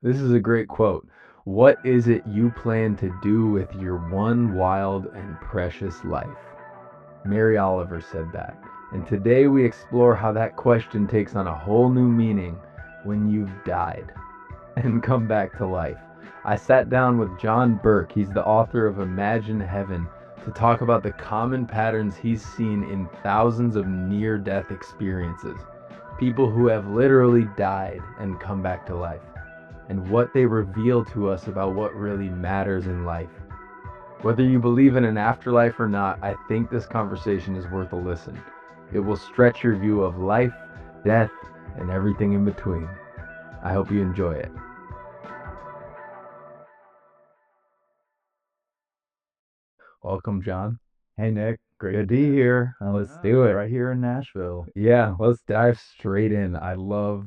This is a great quote. What is it you plan to do with your one wild and precious life? Mary Oliver said that. And today we explore how that question takes on a whole new meaning when you've died and come back to life. I sat down with John Burke, he's the author of Imagine Heaven, to talk about the common patterns he's seen in thousands of near death experiences. People who have literally died and come back to life, and what they reveal to us about what really matters in life. Whether you believe in an afterlife or not, I think this conversation is worth a listen. It will stretch your view of life, death, and everything in between. I hope you enjoy it. Welcome, John. Hey Nick, great Good to be here. Let's do it. Right here in Nashville. Yeah, let's dive straight in. I love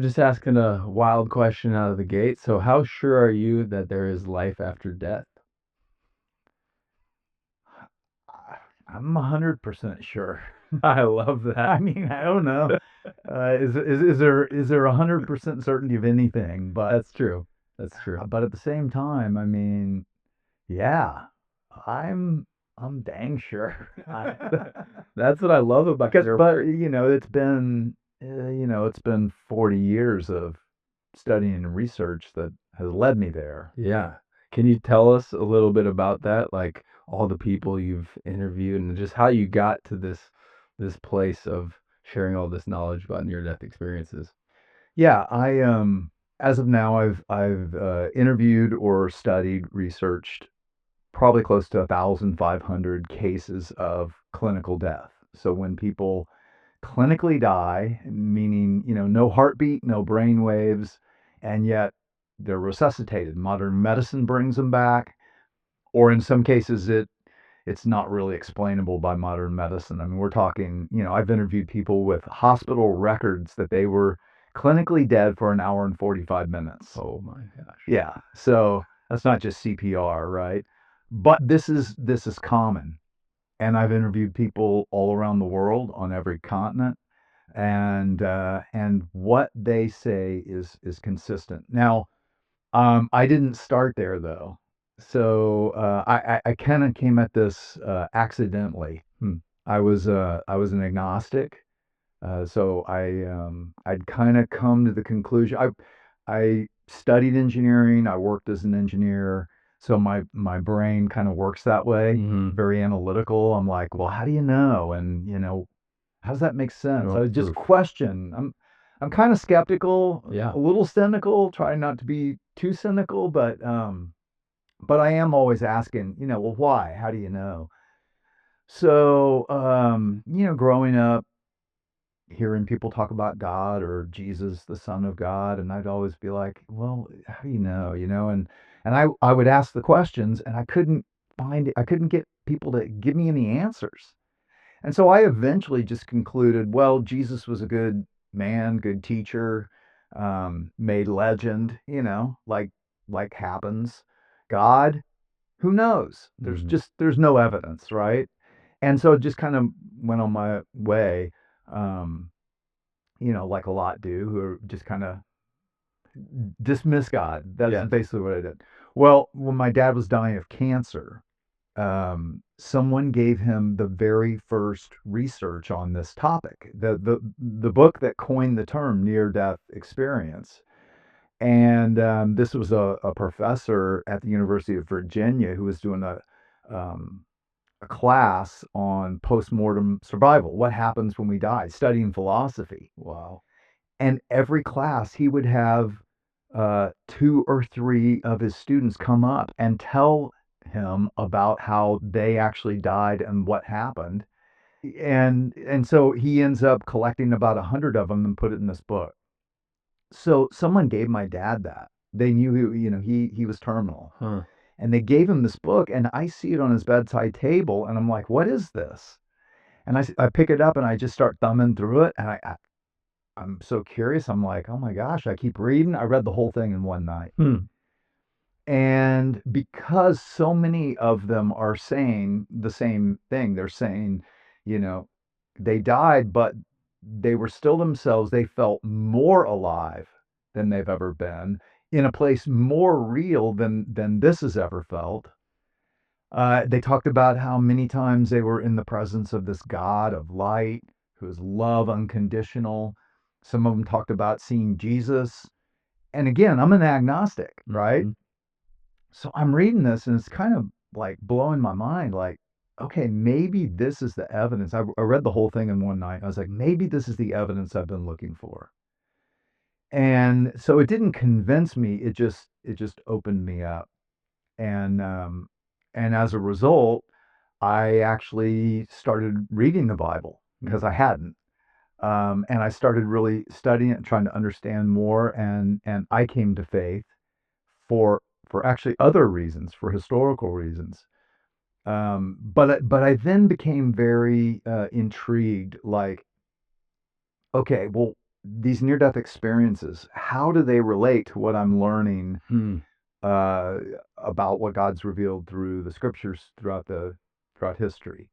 just asking a wild question out of the gate. So how sure are you that there is life after death? I'm 100% sure. I love that. I mean, I don't know. Is there 100% certainty of anything? That's true. That's true. But at the same time, I mean, yeah, I'm I'm dang sure. That's what I love about Because, your but work. it's been 40 years of studying and research that has led me there. Yeah. Can you tell us a little bit about that? Like all the people you've interviewed and just how you got to this place of sharing all this knowledge about near death experiences. Yeah, as of now I've interviewed or studied, researched probably close to 1,500 cases of clinical death. So when people clinically die, meaning, no heartbeat, no brain waves, and yet they're resuscitated. Modern medicine brings them back, or in some cases it's not really explainable by modern medicine. I mean, we're talking, I've interviewed people with hospital records that they were clinically dead for an hour and 45 minutes. Oh my gosh. Yeah. So that's not just CPR, right? But this is common. And I've interviewed people all around the world on every continent, and what they say is consistent. Now, I didn't start there though. So I kind of came at this accidentally. Hmm. I was an agnostic, so I'd kind of come to the conclusion. I studied engineering. I worked as an engineer, so my brain kind of works that way, Mm-hmm. very analytical. I'm like, well, how do you know? And how does that make sense? No I would just proof. question. I'm kind of skeptical, Yeah. a little cynical, trying not to be too cynical, but I am always asking, well, why? How do you know? So, growing up, hearing people talk about God or Jesus, the Son of God, and I'd always be like, well, how do you know? And I would ask the questions, and I couldn't get people to give me any answers. And so I eventually just concluded, well, Jesus was a good man, good teacher, made legend, like happens. God, who knows? Mm-hmm. There's no evidence, right? And so it just kind of went on my way, um, like a lot do, who are just kind of dismiss God. That's Yes. basically what I did. Well, when my dad was dying of cancer, someone gave him the very first research on this topic, the book that coined the term near death experience. And this was a professor at the University of Virginia who was doing a class on postmortem survival, what happens when we die, studying philosophy. Wow. And every class, he would have two or three of his students come up and tell him about how they actually died and what happened. And so he ends up collecting about 100 of them and put it in this book. So someone gave my dad that. They knew he was terminal. Huh. And they gave him this book, and I see it on his bedside table, and I'm like, what is this? And I pick it up and I just start thumbing through it, and I'm so curious. I'm like, oh my gosh, I keep reading. I read the whole thing in one night. Hmm. And because so many of them are saying the same thing, they're saying, you know, they died, but they were still themselves. They felt more alive than they've ever been, in a place more real than this has ever felt. They talked about how many times they were in the presence of this God of light, who is love unconditional. Some of them talked about seeing Jesus. And again, I'm an agnostic, right? Mhm. So I'm reading this and it's kind of like blowing my mind. Like, okay, maybe this is the evidence. I read the whole thing in one night. I was like, maybe this is the evidence I've been looking for. And so it didn't convince me. It just opened me up. And and as a result, I actually started reading the Bible because I hadn't. And I started really studying it and trying to understand more. And I came to faith for for actually other reasons, for historical reasons. But I then became very intrigued. Like, okay, well, these near death experiences, how do they relate to what I'm learning Hmm. uh, about what God's revealed through the scriptures throughout history?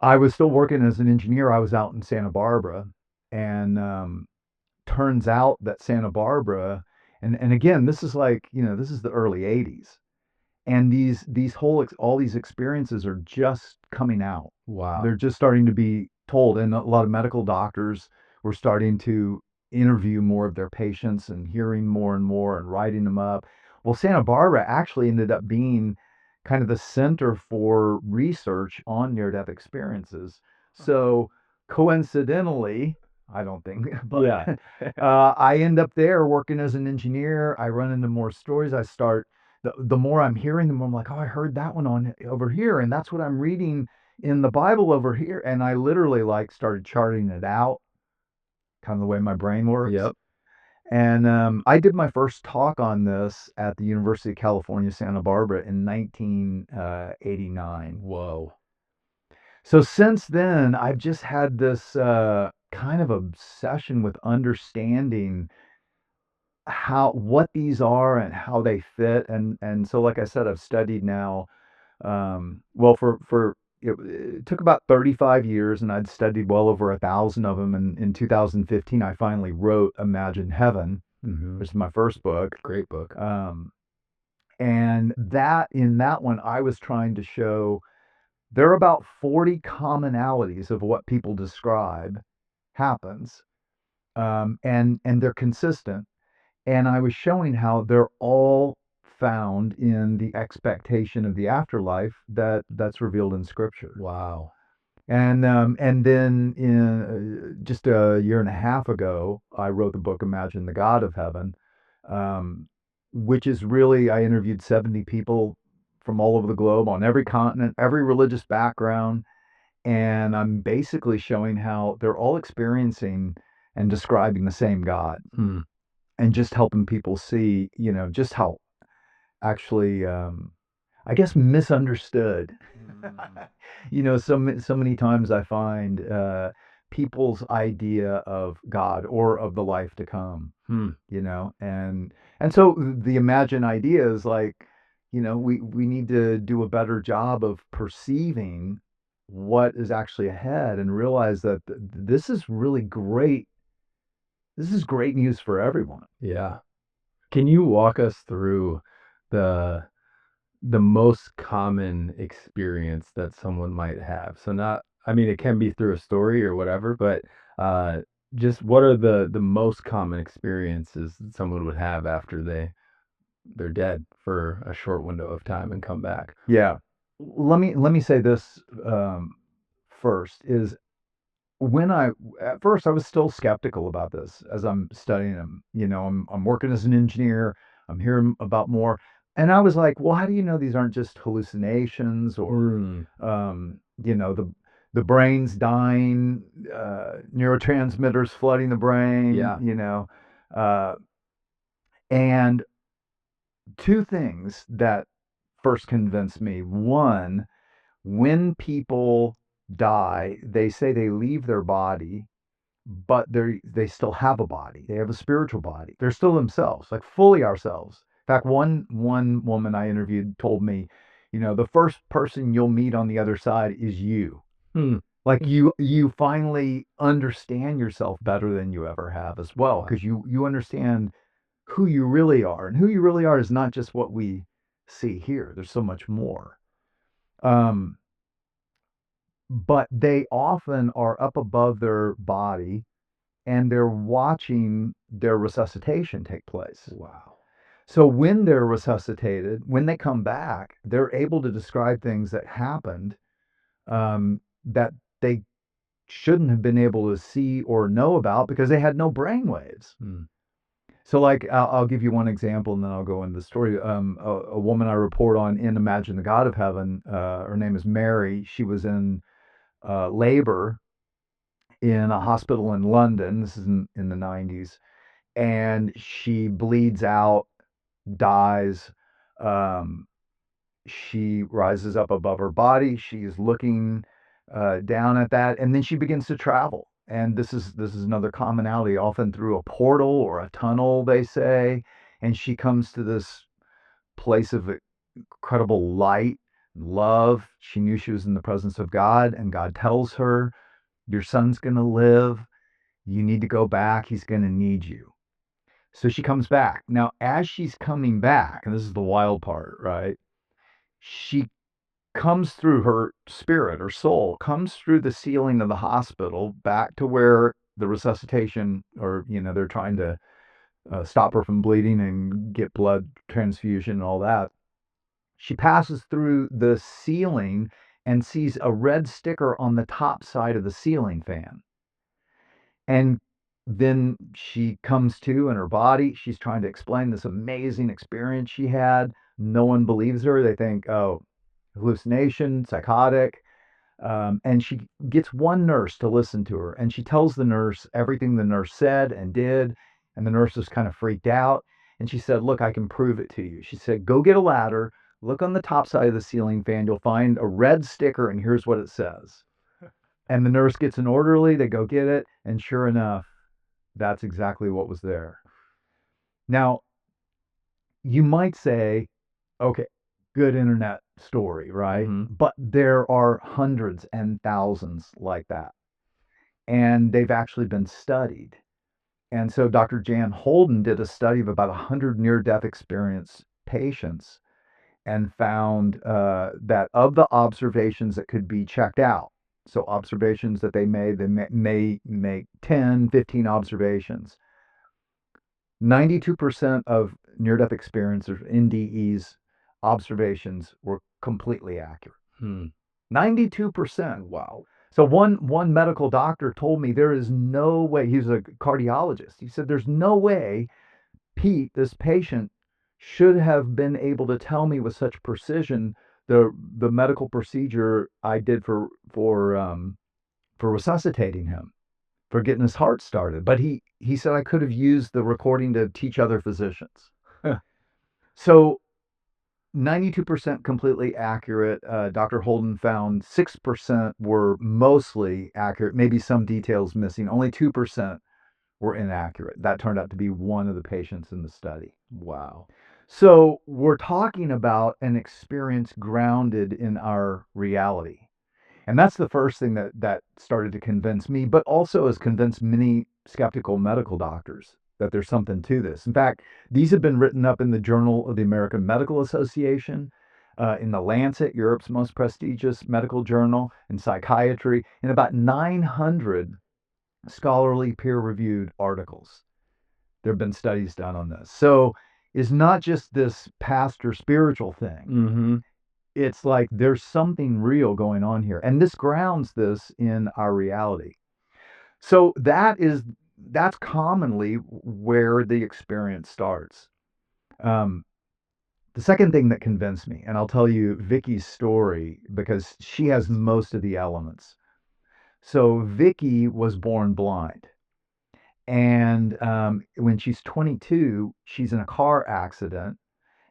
I was still working as an engineer. I was out in Santa Barbara, and turns out that Santa Barbara, and again, this is like, this is the early '80s, and all these experiences are just coming out. Wow. They're just starting to be told, and a lot of medical doctors were starting to interview more of their patients and hearing more and more and writing them up. Well, Santa Barbara actually ended up being kind of the center for research on near death experiences. So coincidentally, I don't think, but Yeah. I end up there working as an engineer. I run into more stories. I start the more I'm hearing, the more I'm like, oh, I heard that one on over here, and that's what I'm reading in the Bible over here. And I literally like started charting it out, kind of the way my brain works. Yep. And I did my first talk on this at the University of California, Santa Barbara in 1989. Whoa. So since then, I've just had this kind of obsession with understanding what these are and how they fit. And so, like I said, I've studied now. Well, it took about 35 years, and I'd studied well over 1,000 of them. And in 2015, I finally wrote Imagine Heaven, Hmm. which is my first book. Great book. And that in that one, I was trying to show there are about 40 commonalities of what people describe happens, and they're consistent. And I was showing how they're all found in the expectation of the afterlife that's revealed in Scripture. Wow. And then just a year and a half ago, I wrote the book Imagine the God of Heaven, um, which is really, I interviewed 70 people from all over the globe on every continent, every religious background, and I'm basically showing how they're all experiencing and describing the same God, Hmm. and just helping people see, just how actually, I guess, misunderstood. Mm. So many times I find people's idea of God or of the life to come, Hmm. and so the Imagine idea is like, we need to do a better job of perceiving what is actually ahead and realize that this is really great. This is great news for everyone. Yeah. Can you walk us through the the most common experience that someone might have? So not, I mean, it can be through a story or whatever, but uh, just what are the most common experiences that someone would have after they're dead for a short window of time and come back? Yeah. Let me say this first is when I at first I was still skeptical about this as I'm studying them. I'm working as an engineer. I'm hearing about more, and I was like, well, how do you know these aren't just hallucinations or Mm, the brain's dying, neurotransmitters flooding the brain, yeah. uh, and two things that first convinced me. One, when people die, they say they leave their body, but they still have a body. They have a spiritual body. They're still themselves, like fully ourselves. In fact, one woman I interviewed told me, the first person you'll meet on the other side is you. Hmm. Like you finally understand yourself better than you ever have as well, Wow. because you understand who you really are, and who you really are is not just what we see here. There's so much more. Um, but they often are up above their body and they're watching their resuscitation take place. Wow. So when they're resuscitated, when they come back, they're able to describe things that happened, that they shouldn't have been able to see or know about because they had no brain waves. Hmm. So, like, I'll give you one example, and then I'll go into the story. A woman I report on in Imagine the God of Heaven, her name is Mary. She was in labor in a hospital in London. This is in the 90s. And she bleeds out, dies. Um, she rises up above her body. She's looking down at that, and then she begins to travel. And this is another commonality, often through a portal or a tunnel, they say. And she comes to this place of incredible light, love. She knew she was in the presence of God, and God tells her, "Your son's going to live. You need to go back. He's going to need you." So she comes back. Now, as she's coming back, and this is the wild part, right? She comes through her spirit or soul, comes through the ceiling of the hospital back to where the resuscitation, or, they're trying to stop her from bleeding and get blood transfusion and all that. She passes through the ceiling and sees a red sticker on the top side of the ceiling fan. And then she comes to in her body. She's trying to explain this amazing experience she had. No one believes her. They think, oh, hallucination, psychotic. And she gets one nurse to listen to her. And she tells the nurse everything the nurse said and did. And the nurse was kind of freaked out. And she said, "Look, I can prove it to you." She said, "Go get a ladder, look on the top side of the ceiling fan. You'll find a red sticker, and here's what it says." And the nurse gets an orderly. They go get it. And sure enough, that's exactly what was there. Now, you might say, okay, good internet story, right? Mm-hmm. But there are hundreds and thousands like that. And they've actually been studied. And so Dr. Jan Holden did a study of about 100 near death experience patients and found that of the observations that could be checked out, so observations that they may make 10, 15 observations, 92% of near-death experiencers, NDEs, observations were completely accurate. Hmm. 92%. Wow. So one medical doctor told me there is no way, he's a cardiologist. He said there's no way Pete, this patient, should have been able to tell me with such precision the medical procedure I did for resuscitating him, for getting his heart started. But he said I could have used the recording to teach other physicians. So 92% completely accurate. Dr. Holden found 6% were mostly accurate, maybe some details missing. Only 2% were inaccurate. That turned out to be one of the patients in the study. Wow. So we're talking about an experience grounded in our reality. And that's the first thing that started to convince me, but also has convinced many skeptical medical doctors that there's something to this. In fact, these have been written up in the Journal of the American Medical Association, in the Lancet, Europe's most prestigious medical journal, in psychiatry, in about 900 scholarly peer-reviewed articles. There have been studies done on this. So it's not just this past or spiritual thing. Mm-hmm. It's like there's something real going on here. And this grounds this in our reality. So that's commonly where the experience starts. The second thing that convinced me, and I'll tell you Vicki's story because she has most of the elements. So Vicki was born blind. And when she's 22, she's in a car accident.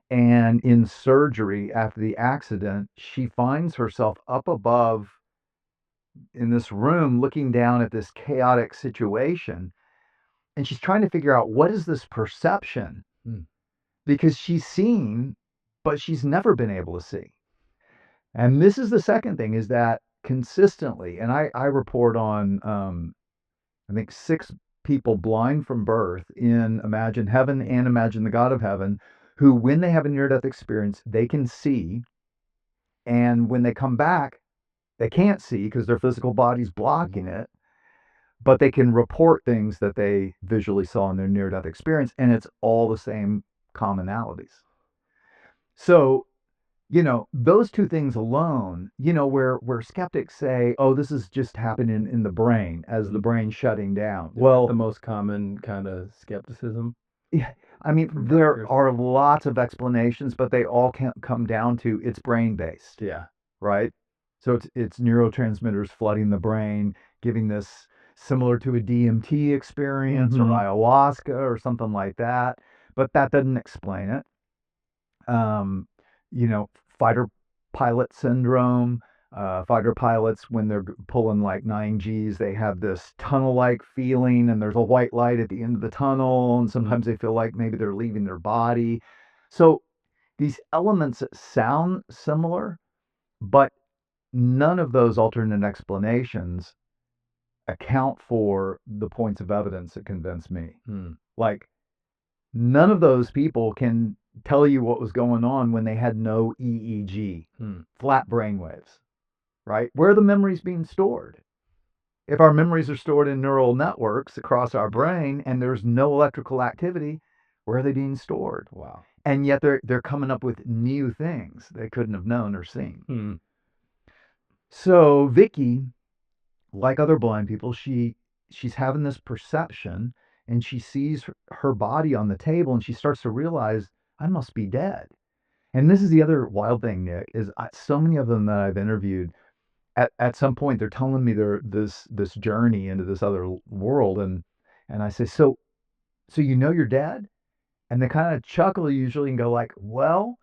And in surgery after the accident, she finds herself up above in this room looking down at this chaotic situation. And she's trying to figure out, what is this perception? Hmm. Because she's seen, but she's never been able to see. And this is the second thing, is that consistently, and I report on I think 6 people blind from birth in Imagine Heaven and Imagine the God of Heaven, who, when they have a near-death experience, they can see, and when they come back, they can't see because their physical body's blocking it, but they can report things that they visually saw in their near-death experience, and it's all the same commonalities. So, those two things alone, where skeptics say, oh, this is just happening in the brain as the brain shutting down. Well, the most common kind of skepticism. Yeah, I mean, there are lots of explanations, but they all can come down to it's brain based. Yeah. Right. So it's neurotransmitters flooding the brain, giving this similar to a DMT experience or ayahuasca or something like that. But that doesn't explain it. Fighter pilot syndrome. Fighter pilots, when they're pulling like 9Gs, they have this tunnel-like feeling, and there's a white light at the end of the tunnel, and sometimes they feel like maybe they're leaving their body. So these elements that sound similar, but none of those alternate explanations account for the points of evidence that convince me. Like, none of those people can tell you what was going on when they had no EEG, flat brainwaves, right? Where are the memories being stored? If our memories are stored in neural networks across our brain and there's no electrical activity, where are they being stored? Wow. And yet they're coming up with new things they couldn't have known or seen. So Vicki, like other blind people, she's having this perception, and she sees her body on the table, and she starts to realize, I must be dead. And this is the other wild thing, Nick, is so many of them that I've interviewed, at some point they're telling me they're this journey into this other world, and I say, so you're dead? And they kind of chuckle usually and go like, well,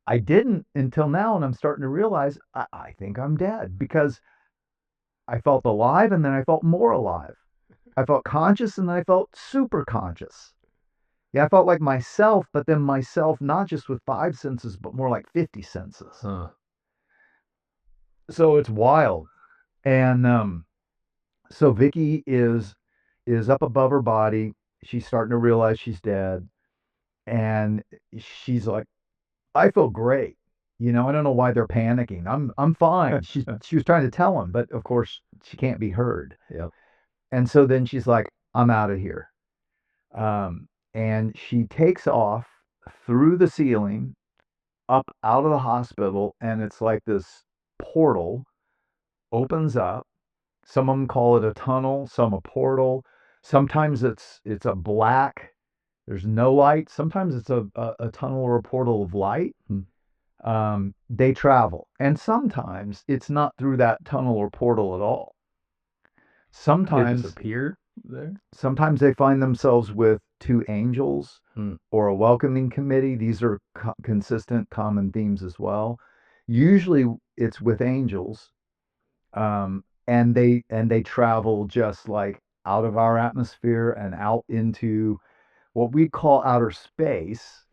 I didn't until now, and I'm starting to realize I think I'm dead, because I felt alive, and then I felt more alive. I felt conscious, and then I felt super conscious. Yeah, I felt like myself, but then myself not just with 5 senses, but more like 50 senses. So it's wild. And so Vicki is up above her body. She's starting to realize she's dead, and she's like, I feel great. I don't know why they're panicking. I'm fine. She was trying to tell him, but of course she can't be heard. Yep. And so then she's like, I'm out of here. And she takes off through the ceiling up out of the hospital, and it's like this portal opens up. Some of them call it a tunnel, some a portal. Sometimes it's a black, there's no light. Sometimes it's a tunnel or a portal of light. They travel, and sometimes it's not through that tunnel or portal at all. Sometimes they just appear there. Sometimes they find themselves with 2 angels or a welcoming committee. These are consistent common themes as well. Usually it's with angels, and they travel just like out of our atmosphere and out into what we call outer space.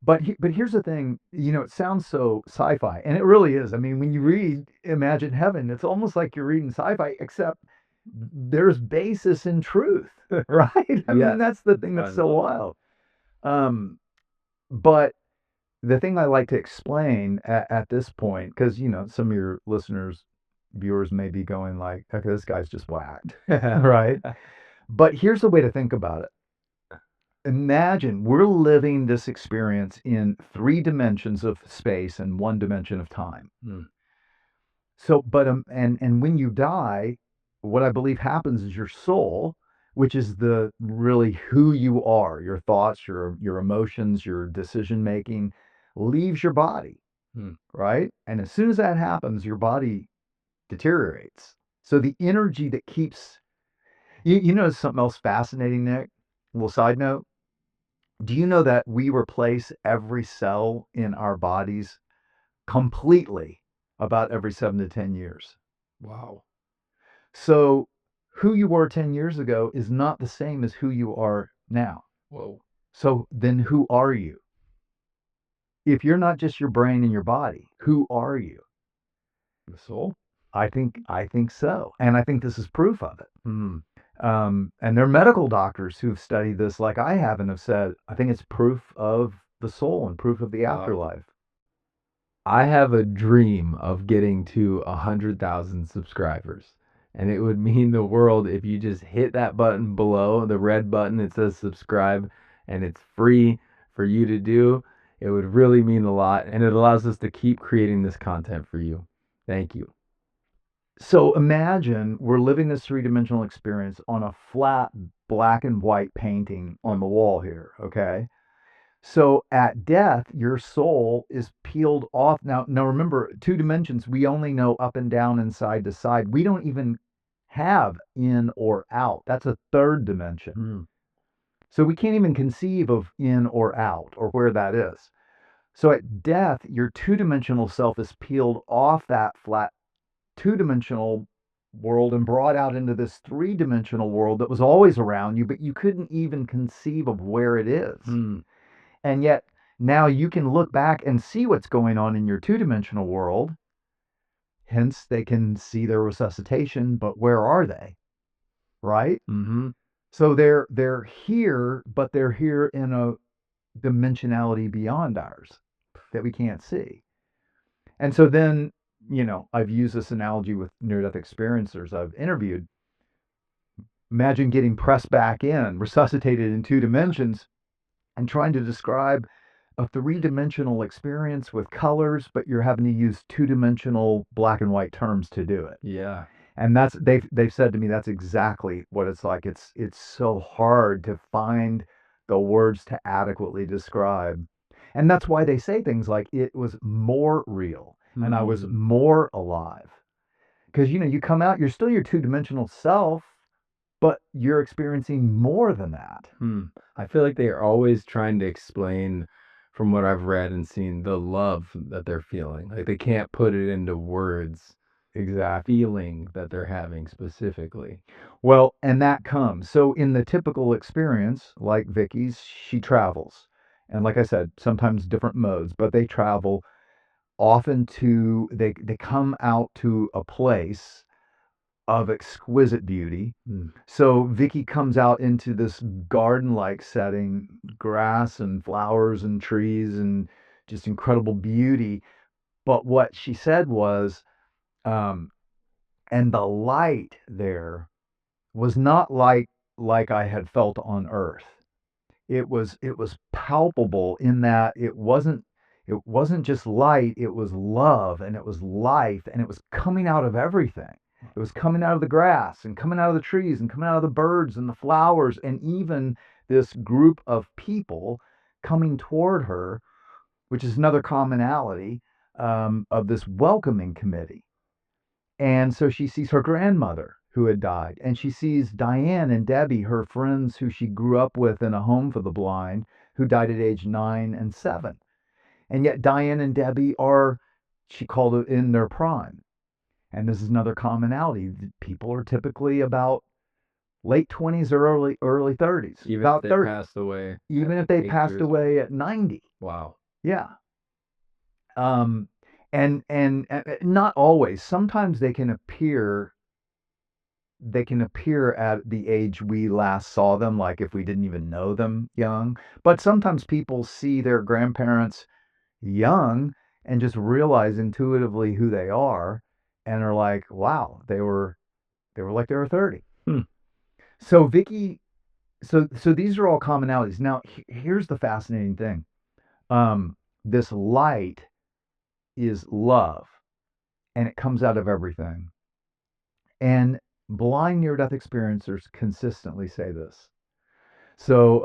But here's the thing, it sounds so sci-fi, and it really is. I mean, when you read Imagine Heaven, it's almost like you're reading sci-fi, except there's basis in truth, right? I mean, that's the thing that's so wild. But the thing I like to explain at this point, because some of your viewers may be going like, okay, this guy's just whacked, right? But here's the way to think about it. Imagine we're living this experience in 3 dimensions of space and 1 dimension of time. So, but and when you die, what I believe happens is your soul, which is the really who you are, your thoughts, your emotions, your decision making, leaves your body, right? And as soon as that happens, your body deteriorates. So the energy that keeps you know something else fascinating, Nick? A little side note. Do you know that we replace every cell in our bodies completely about every 7 to 10 years? Wow. So who you were 10 years ago is not the same as who you are now. Whoa. So then who are you? If you're not just your brain and your body, who are you? The soul? I think so, and I think this is proof of it. Hmm. And there are medical doctors who've studied this, like I have, and have said, I think it's proof of the soul and proof of the Wow. afterlife. I have a dream of getting to 100,000 subscribers. And it would mean the world if you just hit that button below, the red button, it says subscribe, and it's free for you to do. It would really mean a lot. And it allows us to keep creating this content for you. Thank you. So imagine we're living this three-dimensional experience on a flat black and white painting on the wall here, okay? So at death, your soul is peeled off. Now remember, two dimensions, we only know up and down and side to side. We don't even have in or out. That's a third dimension. Hmm. So we can't even conceive of in or out or where that is. So at death, your two-dimensional self is peeled off that flat two-dimensional world and brought out into this three-dimensional world that was always around you, but you couldn't even conceive of where it is. Hmm. And yet now you can look back and see what's going on in your two-dimensional world. Hence, they can see their resuscitation, but where are they? Right? Mm-hmm. So they're here, but they're here in a dimensionality beyond ours that we can't see. And so then, I've used this analogy with near-death experiencers I've interviewed. Imagine getting pressed back in, resuscitated in two dimensions, and trying to describe a three-dimensional experience with colors, but you're having to use two-dimensional black and white terms to do it. Yeah. And they've said to me that's exactly what it's like. It's so hard to find the words to adequately describe. And that's why they say things like it was more real and I was Hmm. more alive. Because you come out, you're still your two-dimensional self, but you're experiencing more than that. I feel like they are always trying to explain, from what I've read and seen, the love that they're feeling. Like they can't put it into words, Exactly. feeling that they're having specifically. Well, and that comes. So in the typical experience, like Vicky's, she travels. And like I said, sometimes different modes, but they travel often they come out to a place of exquisite beauty. Mm. So Vicky comes out into this garden-like setting, grass and flowers and trees and just incredible beauty. But what she said was, um, and the light there was not like I had felt on earth. It was palpable in that it wasn't just light, it was love and it was life and it was coming out of everything. It was coming out of the grass and coming out of the trees and coming out of the birds and the flowers and even this group of people coming toward her, which is another commonality of this welcoming committee. And so she sees her grandmother who had died, and she sees Diane and Debbie, her friends who she grew up with in a home for the blind, who died at age 9 and 7. And yet Diane and Debbie are, she called it, in their prime. And this is another commonality. People are typically about late 20s or early 30s, Even if about they 30, passed away even at if they 8 passed years old. away at 90. Wow. Yeah. Um, and not always. Sometimes they can appear at the age we last saw them, like if we didn't even know them young. But sometimes people see their grandparents young and just realize intuitively who they are and are like, wow, they were like they were 30. Hmm. So Vicky, so these are all commonalities. Now here's the fascinating thing. This light is love and it comes out of everything. And blind near death experiencers consistently say this. So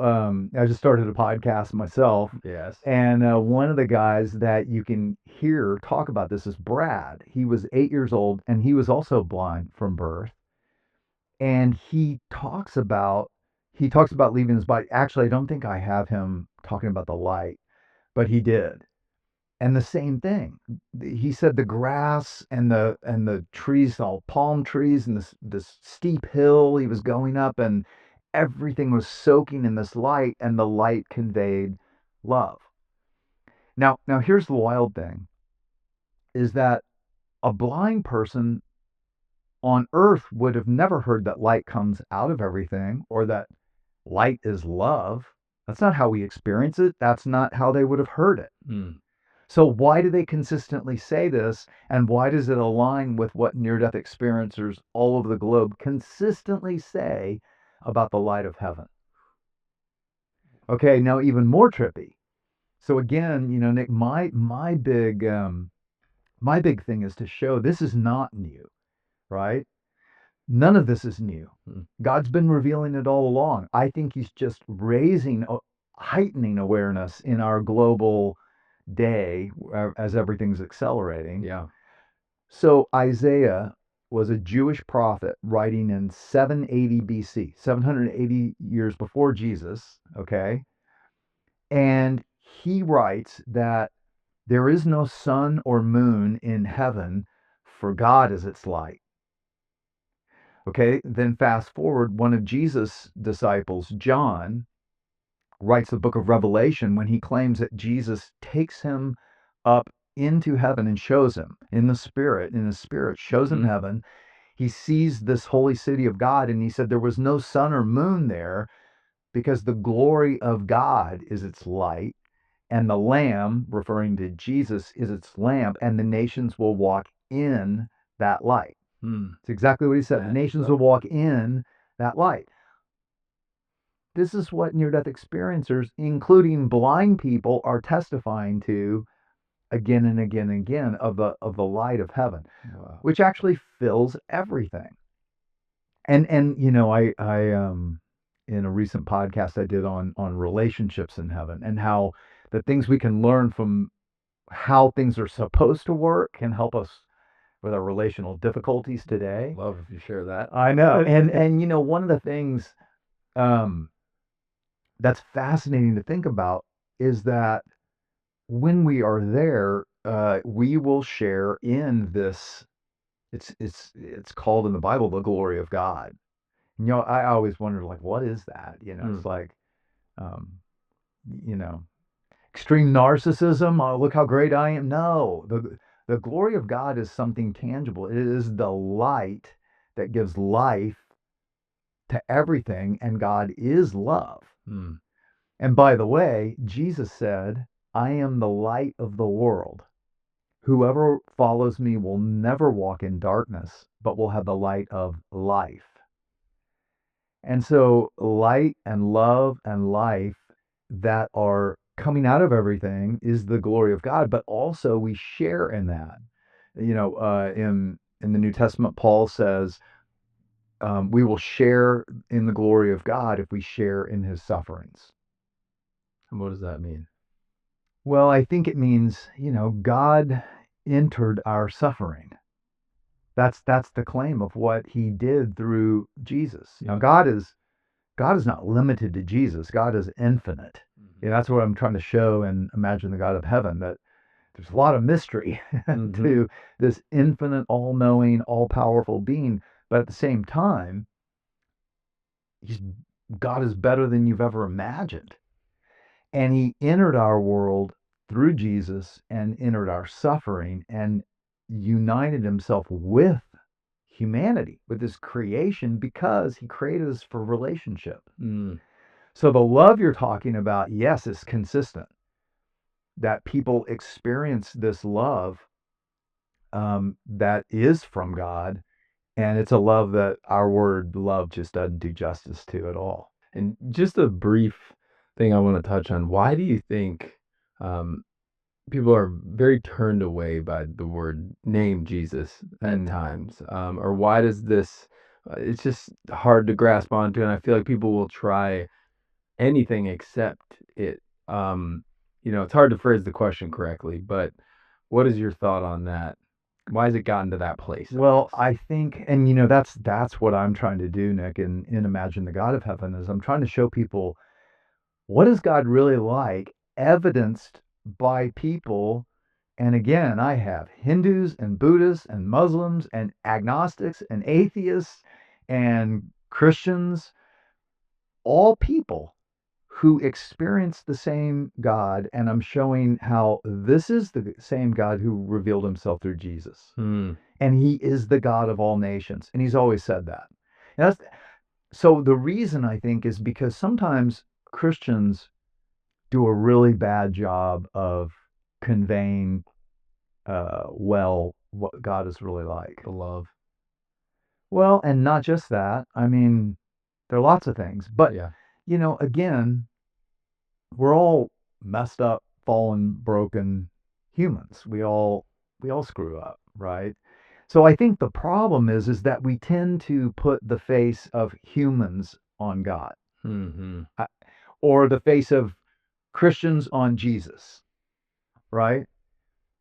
I just started a podcast myself, Yes. and one of the guys that you can hear talk about this is Brad. He was 8 years old, and he was also blind from birth. And he talks about leaving his body. Actually, I don't think I have him talking about the light, but he did. And the same thing. He said the grass and the trees, all palm trees, and this steep hill he was going up, and everything was soaking in this light, and the light conveyed love. Now here's the wild thing: is that a blind person on earth would have never heard that light comes out of everything or that light is love. That's not how we experience it. That's not how they would have heard it. Mm. So why do they consistently say this? And why does it align with what near-death experiencers all over the globe consistently say about the light of heaven? Okay, now even more trippy. So again, Nick, my big thing is to show this is not new, right? None of this is new. Mm. God's been revealing it all along. I think he's just heightening awareness in our global day as everything's accelerating. Yeah. So Isaiah was a Jewish prophet writing in 780 BC, 780 years before Jesus, okay? And he writes that there is no sun or moon in heaven, for God is its light. Okay, then fast forward, one of Jesus' disciples, John, writes the book of Revelation when he claims that Jesus takes him up into heaven and shows him in his spirit, shows him heaven. He sees this holy city of God, and he said there was no sun or moon there because the glory of God is its light, and the Lamb, referring to Jesus, is its lamp, and the nations will walk in that light. It's exactly what he said. The nations will walk in that light. This is what near-death experiencers, including blind people, are testifying to again and again and again of the light of heaven, Wow. which actually fills everything. And I in a recent podcast I did on relationships in heaven and how the things we can learn from how things are supposed to work can help us with our relational difficulties today. Love if you share that. I know. And one of the things that's fascinating to think about is that when we are there, we will share in this. It's called in the Bible the glory of God. I always wondered, like, what is that? It's like, um, you know, extreme narcissism. Oh, look how great I am. No, the glory of God is something tangible. It is the light that gives life to everything, and God is love. And by the way, Jesus said, I am the light of the world. Whoever follows me will never walk in darkness, but will have the light of life. And so light and love and life that are coming out of everything is the glory of God, but also we share in that. In the New Testament, Paul says, we will share in the glory of God if we share in his sufferings. And what does that mean? Well, I think it means, God entered our suffering. That's the claim of what he did through Jesus. God is not limited to Jesus. God is infinite. That's what I'm trying to show and imagine the God of heaven, that there's a lot of mystery to this infinite, all-knowing, all-powerful being. But at the same time, God is better than you've ever imagined. And he entered our world through Jesus and entered our suffering and united himself with humanity, with his creation, because he created us for relationship. So the love you're talking about, yes, is consistent. That people experience this love that is from God, and it's a love that our word love just doesn't do justice to at all. And just a brief thing I want to touch on. Why do you think people are very turned away by the word name Jesus at times? Or why does this, it's just hard to grasp onto, and I feel like people will try anything except it. It's hard to phrase the question correctly, but what is your thought on that? Why has it gotten to that place? Well, I think, and that's what I'm trying to do, Nick, in Imagine the God of Heaven, is I'm trying to show people what is God really like, evidenced by people. And again, I have Hindus and Buddhists and Muslims and agnostics and atheists and Christians, all people who experience the same God, and I'm showing how this is the same God who revealed himself through Jesus. Hmm. And he is the God of all nations. And he's always said that. And so the reason I think is because sometimes Christians do a really bad job of conveying well what God is really like. The love. Well, and not just that. I mean, there are lots of things. But, Yeah. again, we're all messed up, fallen, broken humans. We all screw up, right? So I think the problem is that we tend to put the face of humans on God, Mm-hmm. or the face of Christians on Jesus, right?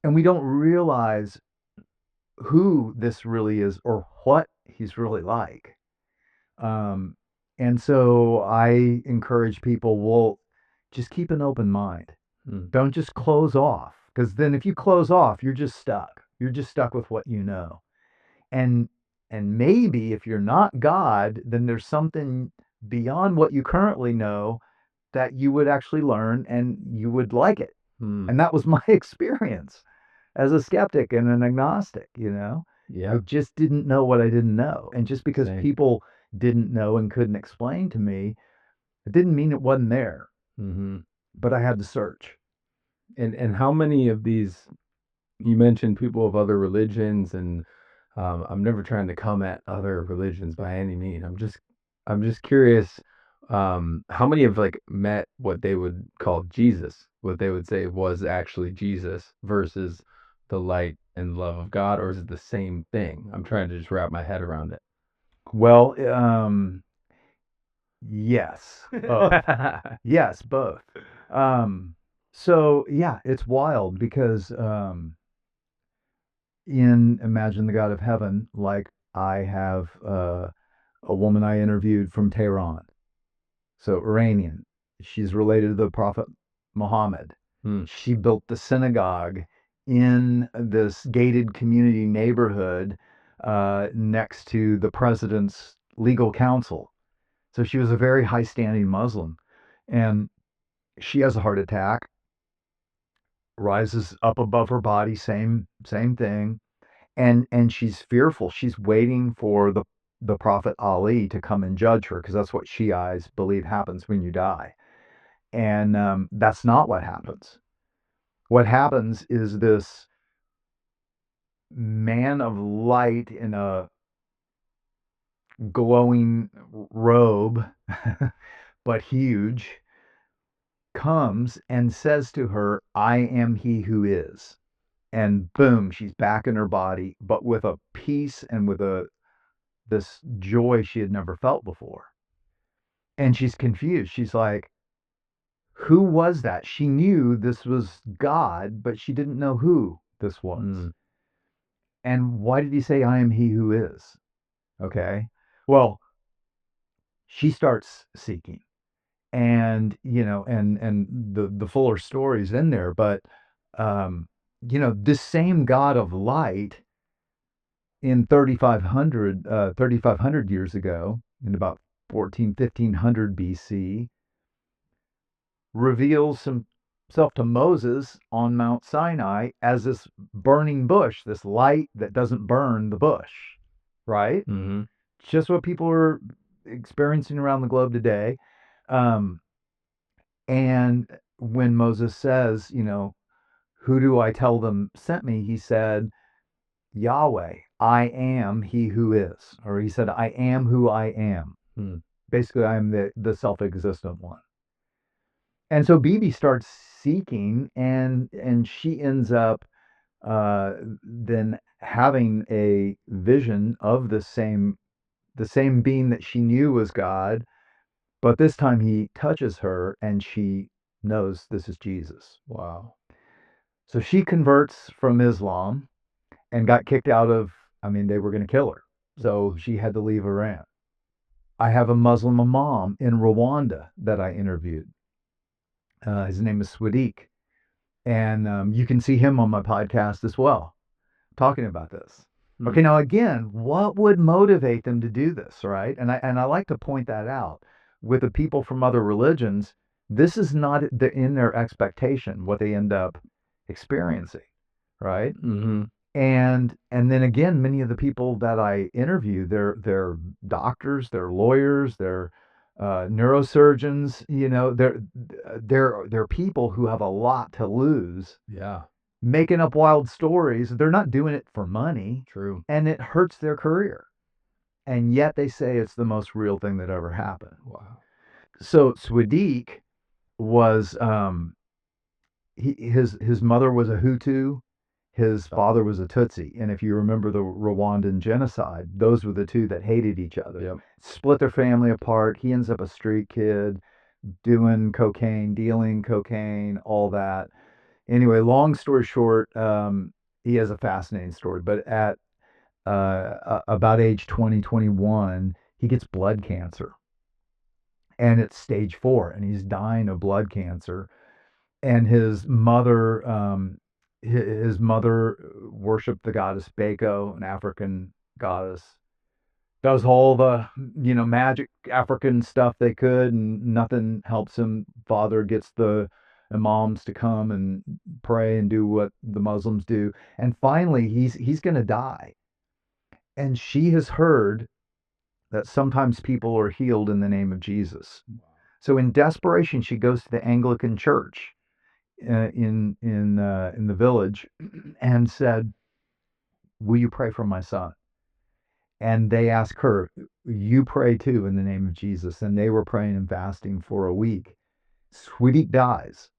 And we don't realize who this really is or what he's really like. Um, and so I encourage people, well, just keep an open mind. Mm. Don't just close off, because then if you close off, you're just stuck. You're just stuck with what you know. And maybe if you're not God, then there's something beyond what you currently know that you would actually learn and you would like it. Mm. And that was my experience as a skeptic and an agnostic, I Yeah. just didn't know what I didn't know. And just because Same. people didn't know and couldn't explain to me, it didn't mean it wasn't there. Mm-hmm. But I had to search. And how many of these, you mentioned people of other religions, and I'm never trying to come at other religions by any means. I'm just curious, how many have like met what they would call Jesus, what they would say was actually Jesus versus the light and love of God, or is it the same thing? I'm trying to just wrap my head around Well, yes, both. it. Yes, both. So yeah, it's wild because in Imagine the God of Heaven, like I have a woman I interviewed from Tehran, so Iranian. She's related to the Prophet Muhammad. Hmm. She built the synagogue in this gated community neighborhood next to the president's legal counsel. So she was a very high standing Muslim. And she has a heart attack, rises up above her body, same thing. And she's fearful. She's waiting for the Prophet Ali to come and judge her, because that's what Shiites believe happens when you die. And that's not what happens. What happens is this man of light in a glowing robe, but huge, comes and says to her, I am he who is. And boom, she's back in her body, but with a peace and with this joy she had never felt before. And she's confused. She's like, who was that? She knew this was God, but she didn't know who this was. Mm. And why did he say, I am he who is? Okay. Well, she starts seeking. And, and the fuller stories in there, but this same God of light in 3,500 years ago, in about 1500 BC, reveals himself to Moses on Mount Sinai as this burning bush, this light that doesn't burn the bush, right? Mm-hmm. Just what people are experiencing around the globe today. Um, and when Moses says, who do I tell them sent me? He said, Yahweh, I am he who is. Or he said, I am who I am. Mm. Basically, I am the self existent one. And so Bibi starts seeking, and she ends up then having a vision of the same being that she knew was God, but this time he touches her and she knows this is Jesus. Wow. So she converts from Islam and got kicked out of, I mean, they were going to kill her. So she had to leave Iran. I have a Muslim imam in Rwanda that I interviewed. His name is Swadik. And you can see him on my podcast as well, talking about this. Hmm. Okay, now again, what would motivate them to do this, right? And I like to point that out with the people from other religions. this is not in their expectation what they end up experiencing, right? Mm-hmm. And then again, many of the people that I interview, they're doctors, they're lawyers, they're neurosurgeons. They're people who have a lot to lose, Yeah. making up wild stories. They're not doing it for money, True. and it hurts their career. And yet they say it's the most real thing that ever happened. Wow. So Swadik was his mother was a Hutu, his father was a Tutsi, and if you remember the Rwandan genocide, those were the two that hated each other. Yep. Split their family apart. He ends up a street kid doing cocaine, dealing cocaine, all that. Anyway, long story short, he has a fascinating story. But at about age 20, 21, he gets blood cancer, and it's stage 4, and he's dying of blood cancer. And his mother worshipped the goddess Bako, an African goddess. Does all the magic African stuff they could, and nothing helps him. Father gets the imams to come and pray and do what the Muslims do, and finally he's going to die. And she has heard that sometimes people are healed in the name of Jesus. So in desperation, she goes to the Anglican Church in the village and said, "Will you pray for my son?" And they ask her, "You pray too in the name of Jesus." And they were praying and fasting for a week. Sweetie dies.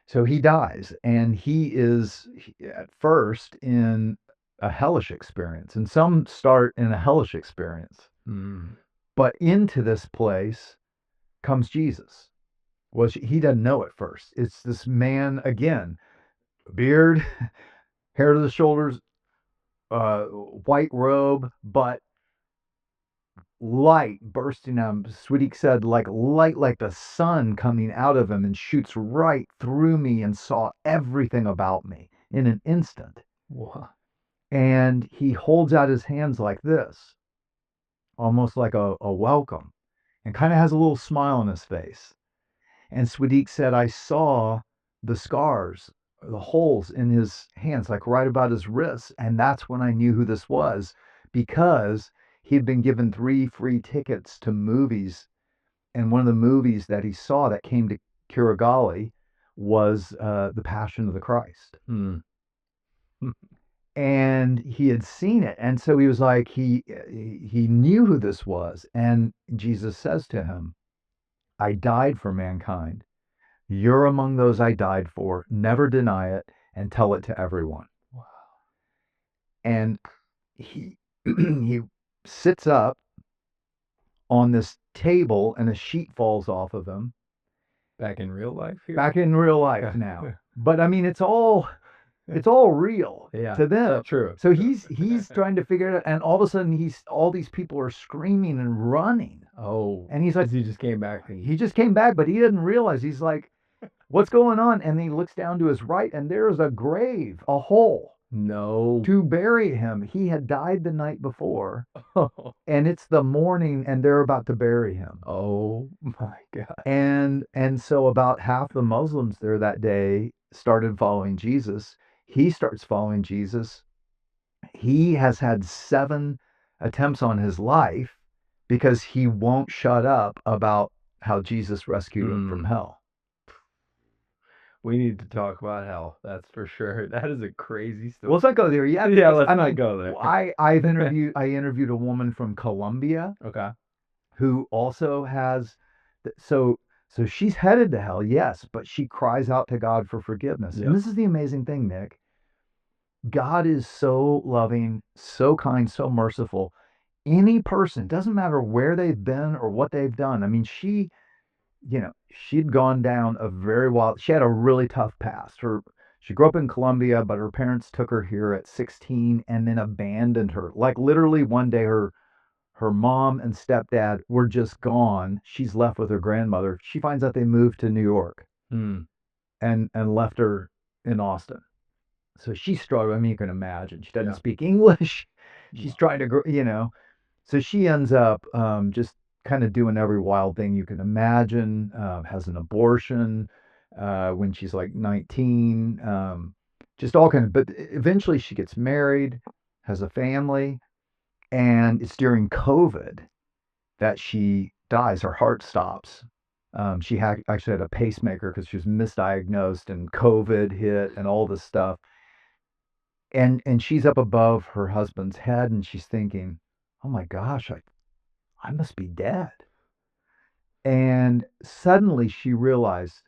So he dies, and he is at first in a hellish experience, and some start in a hellish experience. Mm. But into this place comes Jesus. Well, he doesn't know at first. It's this man again, beard, hair to the shoulders, white robe, but light bursting out. Sweetie said, like light, like the sun coming out of him, and shoots right through me and saw everything about me in an instant. Wow. And he holds out his hands like this, almost like a welcome, and kind of has a little smile on his face. And Swadik said, I saw the scars, the holes in his hands, like right about his wrists. And that's when I knew who this was, because he'd been given 3 free tickets to movies. And one of the movies that he saw that came to Kirigali was The Passion of the Christ. Mm. And he had seen it. And so he was like, he knew who this was. And Jesus says to him, I died for mankind. You're among those I died for. Never deny it and tell it to everyone. Wow. And he he sits up on this table, and a sheet falls off of him. Back in real life here? Back in real life now. But I mean, it's all real to them. True. So he's trying to figure it out, and all of a sudden all these people are screaming and running. Oh. And he's like, he just came back. He just came back, but he didn't realize. He's like, what's going on? And he looks down to his right, and there's a grave, a hole. No. To bury him. He had died the night before, Oh. and it's the morning, and they're about to bury him. Oh my God. And so about half the Muslims there that day started following Jesus. He starts following Jesus. He has had 7 attempts on his life because he won't shut up about how Jesus rescued him from hell. We need to talk about hell. That's for sure. That is a crazy story. Well, let's not go there yet. Yeah, let's not go there. I interviewed a woman from Colombia. Okay. Who also has, so she's headed to hell, yes, but she cries out to God for forgiveness. Yep. And this is the amazing thing, Nick. God is so loving, so kind, so merciful. Any person, doesn't matter where they've been or what they've done. I mean, she'd gone down a very wild, she had a really tough past. She grew up in Colombia, but her parents took her here at 16 and then abandoned her. Like literally one day her mom and stepdad were just gone. She's left with her grandmother. She finds out they moved to New York and left her in Austin. So she's struggling. I mean, you can imagine. She doesn't speak English. She's trying to, So she ends up just kind of doing every wild thing you can imagine, has an abortion when she's like 19, just all kind of, but eventually she gets married, has a family, and it's during COVID that she dies. Her heart stops. She actually had a pacemaker because she was misdiagnosed and COVID hit and all this stuff. And she's up above her husband's head and she's thinking, "Oh my gosh, I must be dead." And suddenly she realized,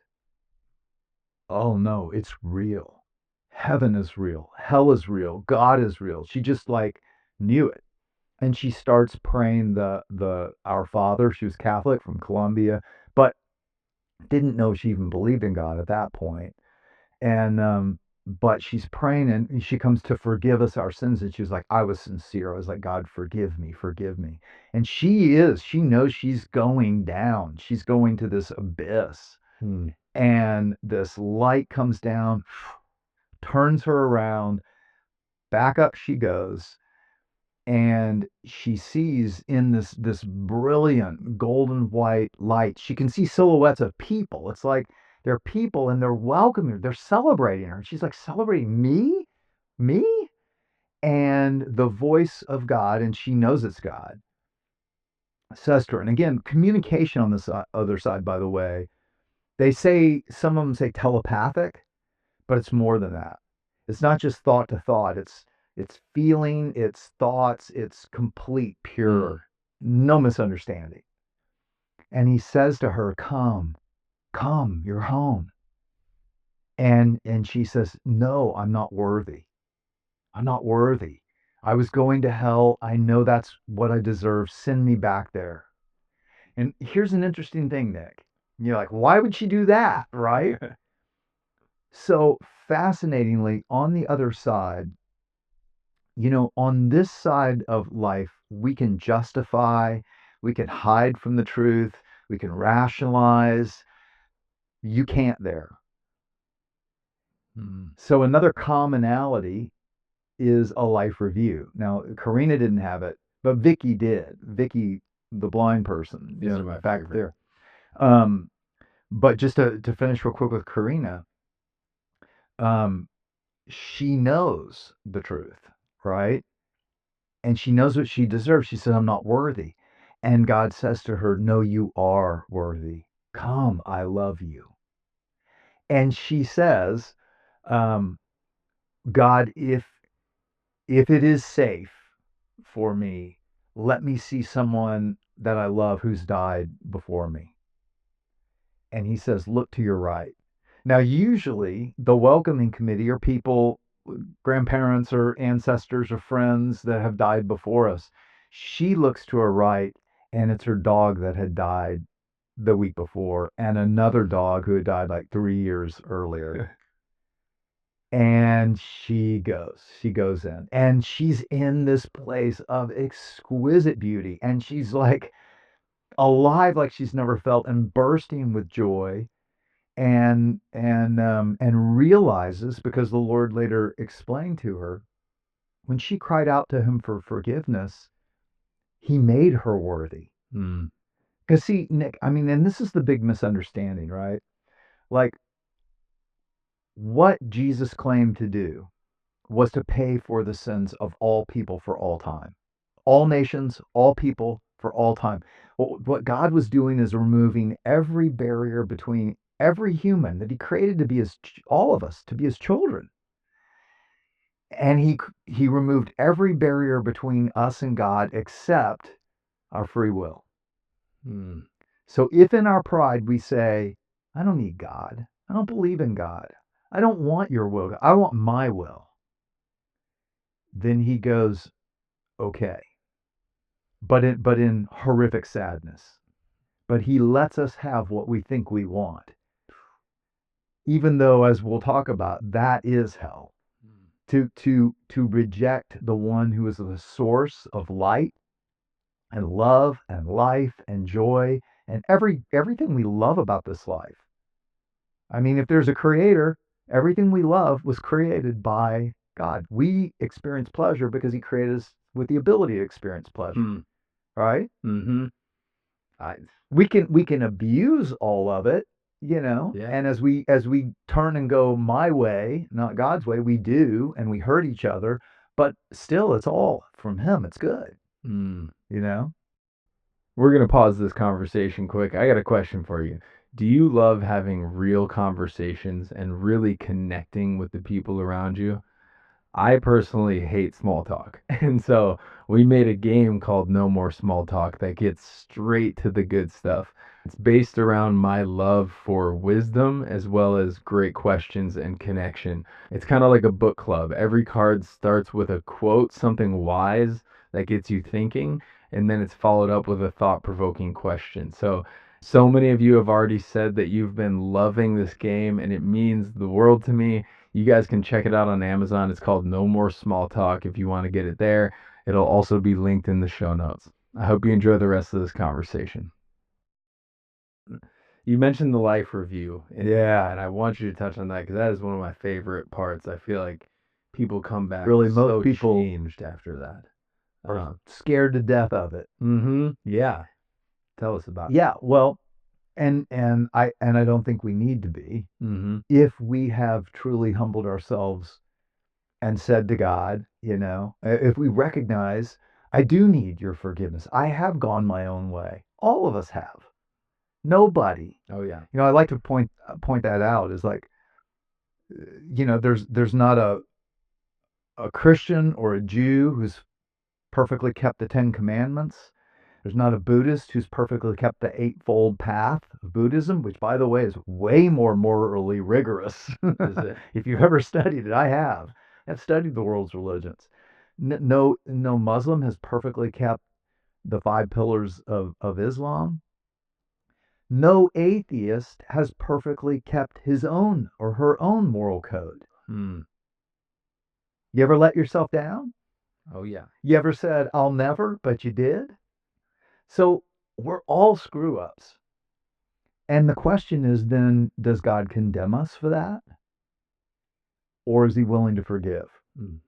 "Oh no, it's real. Heaven is real. Hell is real. God is real." She just like knew it. And she starts praying the Our Father. She was Catholic from Colombia, but didn't know she even believed in God at that point. And but she's praying and she comes to forgive us our sins. And she was like, "I was sincere. I was like, God, forgive me, forgive me." And she knows she's going down. She's going to this abyss. Hmm. And this light comes down, turns her around, back up she goes, and she sees in this brilliant golden white light, she can see silhouettes of people. It's like they're people and they're welcoming her, they're celebrating her. And she's like, "Celebrating me? Me?" And the voice of God, and she knows it's God, says to her, and again, communication on this other side, by the way, they say, some of them say telepathic, but it's more than that. It's not just thought to thought. It's feeling, it's thoughts, it's complete, pure, no misunderstanding. And he says to her, "Come, come, you're home." And she says, "No, I'm not worthy. I'm not worthy. I was going to hell. I know that's what I deserve. Send me back there." And here's an interesting thing, Nick. You're like, why would she do that, right? So fascinatingly, on the other side, on this side of life, we can justify, we can hide from the truth, we can rationalize. You can't there. So another commonality is a life review. Now, Karina didn't have it, but Vicki did. Vicki, the blind person. These are my back favorite. there. But just to finish real quick with Karina, she knows the truth, right? And she knows what she deserves. She said, "I'm not worthy." And God says to her, "No, you are worthy. Come, I love you." And she says, um, "God, if it is safe for me, let me see someone that I love who's died before me." And he says, "Look to your right." Now, usually the welcoming committee are people, grandparents or ancestors or friends that have died before us. She looks to her right, and it's her dog that had died the week before, and another dog who had died like 3 years earlier. And she goes in, and she's in this place of exquisite beauty, and she's like alive like she's never felt and bursting with joy and realizes, because the Lord later explained to her, when she cried out to him for forgiveness, he made her worthy. Because see, Nick, I mean, and this is the big misunderstanding, right? Like, what Jesus claimed to do was to pay for the sins of all people for all time, all nations, all people for all time. What God was doing is removing every barrier between every human that he created to be all of us, to be his children. And he removed every barrier between us and God except our free will. So if in our pride we say, "I don't need God. I don't believe in God. I don't want your will. I want my will." Then he goes, "Okay." But in horrific sadness. But he lets us have what we think we want. Even though, as we'll talk about, that is hell. To reject the one who is the source of light and love and life and joy and everything we love about this life. I mean, if there's a creator, everything we love was created by God. We experience pleasure because he created us with the ability to experience pleasure. Right? Mm-hmm. I We can abuse all of it, yeah. and as we turn and go my way, not God's way, we do, and we hurt each other, but still it's all from him. It's good, Mm. you know? We're gonna pause this conversation quick. I got a question for you. Do you love having real conversations and really connecting with the people around you? I personally hate small talk. And so we made a game called No More Small Talk that gets straight to the good stuff. It's based around my love for wisdom as well as great questions and connection. It's kind of like a book club. Every card starts with a quote, something wise that gets you thinking, and then it's followed up with a thought provoking question. So many of you have already said that you've been loving this game, and it means the world to me. You guys can check it out on Amazon. It's called No More Small Talk if you want to get it there. It'll also be linked in the show notes. I hope you enjoy the rest of this conversation. You mentioned the life review, Yeah. and I want you to touch on that because that is one of my favorite parts. I feel like people come back Really, most so people changed after that. are scared to death of it. Yeah. Tell us about it. Yeah, well, and I don't think we need to be. Mm-hmm. If we have truly humbled ourselves and said to God, if we recognize, I do need your forgiveness. I have gone my own way. All of us have. Nobody. Oh yeah. I like to point that out, is like, there's not a Christian or a Jew who's perfectly kept the Ten Commandments. There's not a Buddhist who's perfectly kept the Eightfold Path of Buddhism, which, by the way, is way more morally rigorous. Is it? If you've ever studied it, I have. I've studied the world's religions. No Muslim has perfectly kept the five pillars of Islam. No atheist has perfectly kept his own or her own moral code. Hmm. You ever let yourself down? Oh yeah. You ever said, I'll never, but you did? So we're all screw ups. And the question is then, does God condemn us for that? Or is he willing to forgive? Mm.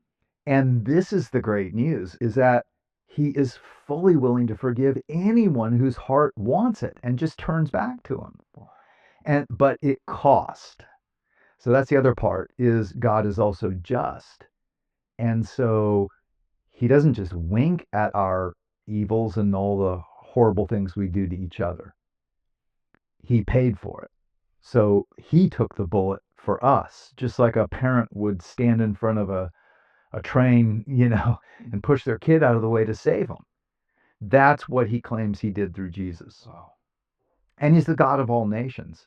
And this is the great news, is that he is fully willing to forgive anyone whose heart wants it and just turns back to him. But it cost. So that's the other part, is God is also just. And so he doesn't just wink at our evils and all the horrible things we do to each other. He paid for it. So he took the bullet for us, just like a parent would stand in front of a train, and push their kid out of the way to save them. That's what he claims he did through Jesus. Wow. And he's the God of all nations,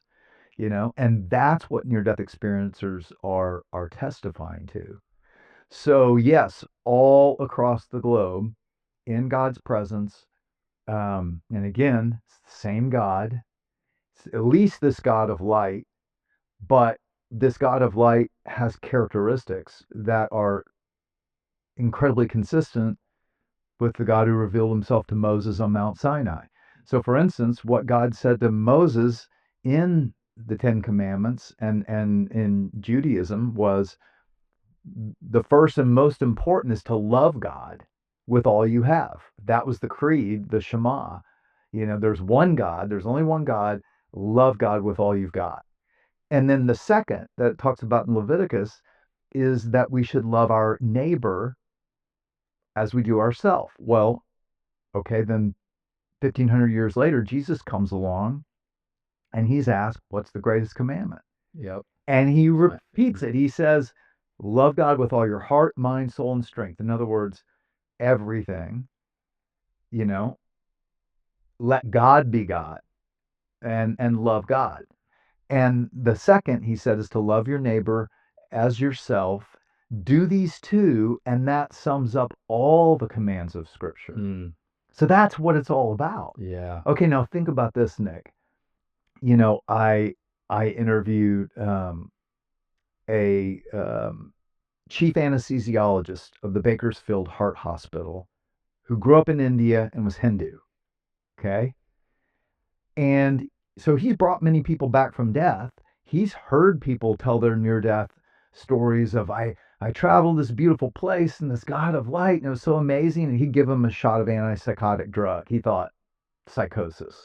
and that's what near-death experiencers are testifying to. So yes, all across the globe, in God's presence, and again, same God, at least this God of light, but this God of light has characteristics that are incredibly consistent with the God who revealed himself to Moses on Mount Sinai. So, for instance, what God said to Moses in the Ten Commandments and in Judaism was, the first and most important is to love God with all you have. That was the creed, the Shema. There's one God, there's only one God, love God with all you've got. And then the second that it talks about in Leviticus is that we should love our neighbor as we do ourselves. Well, okay, then 1,500 years later, Jesus comes along and he's asked, what's the greatest commandment? Yep. And he repeats it. He says, love God with all your heart, mind, soul, and strength. In other words, everything, let God be God and love God. And the second, he said, is to love your neighbor as yourself. Do these two, and that sums up all the commands of Scripture. Mm. So that's what it's all about. Yeah. Okay, now think about this, Nick. I interviewed a chief anesthesiologist of the Bakersfield Heart Hospital who grew up in India and was Hindu. Okay, and so he's brought many people back from death. He's heard people tell their near-death stories of, I traveled this beautiful place and this God of light, and it was so amazing. And he'd give them a shot of antipsychotic drug. He thought psychosis.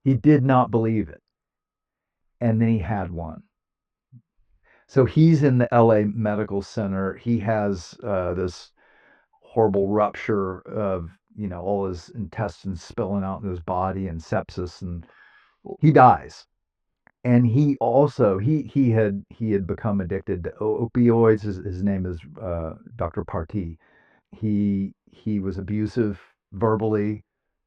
He did not believe it. And then he had one. So he's in the LA Medical Center. He has this horrible rupture of, all his intestines spilling out in his body and sepsis, and he dies. And he had become addicted to opioids. His name is Dr. Parti. He was abusive verbally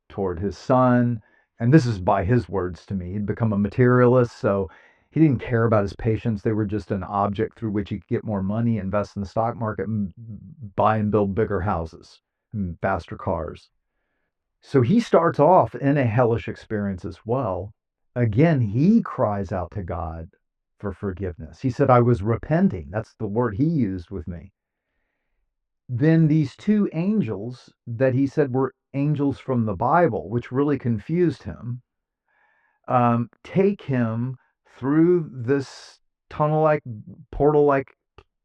toward his son, and this is by his words to me. He'd become a materialist, so he didn't care about his patients. They were just an object through which he could get more money, invest in the stock market, and buy and build bigger houses and faster cars. So he starts off in a hellish experience as well. Again, he cries out to God for forgiveness. He said, I was repenting. That's the word he used with me. Then these two angels that he said were angels from the Bible, which really confused him, take him through this tunnel like, portal like,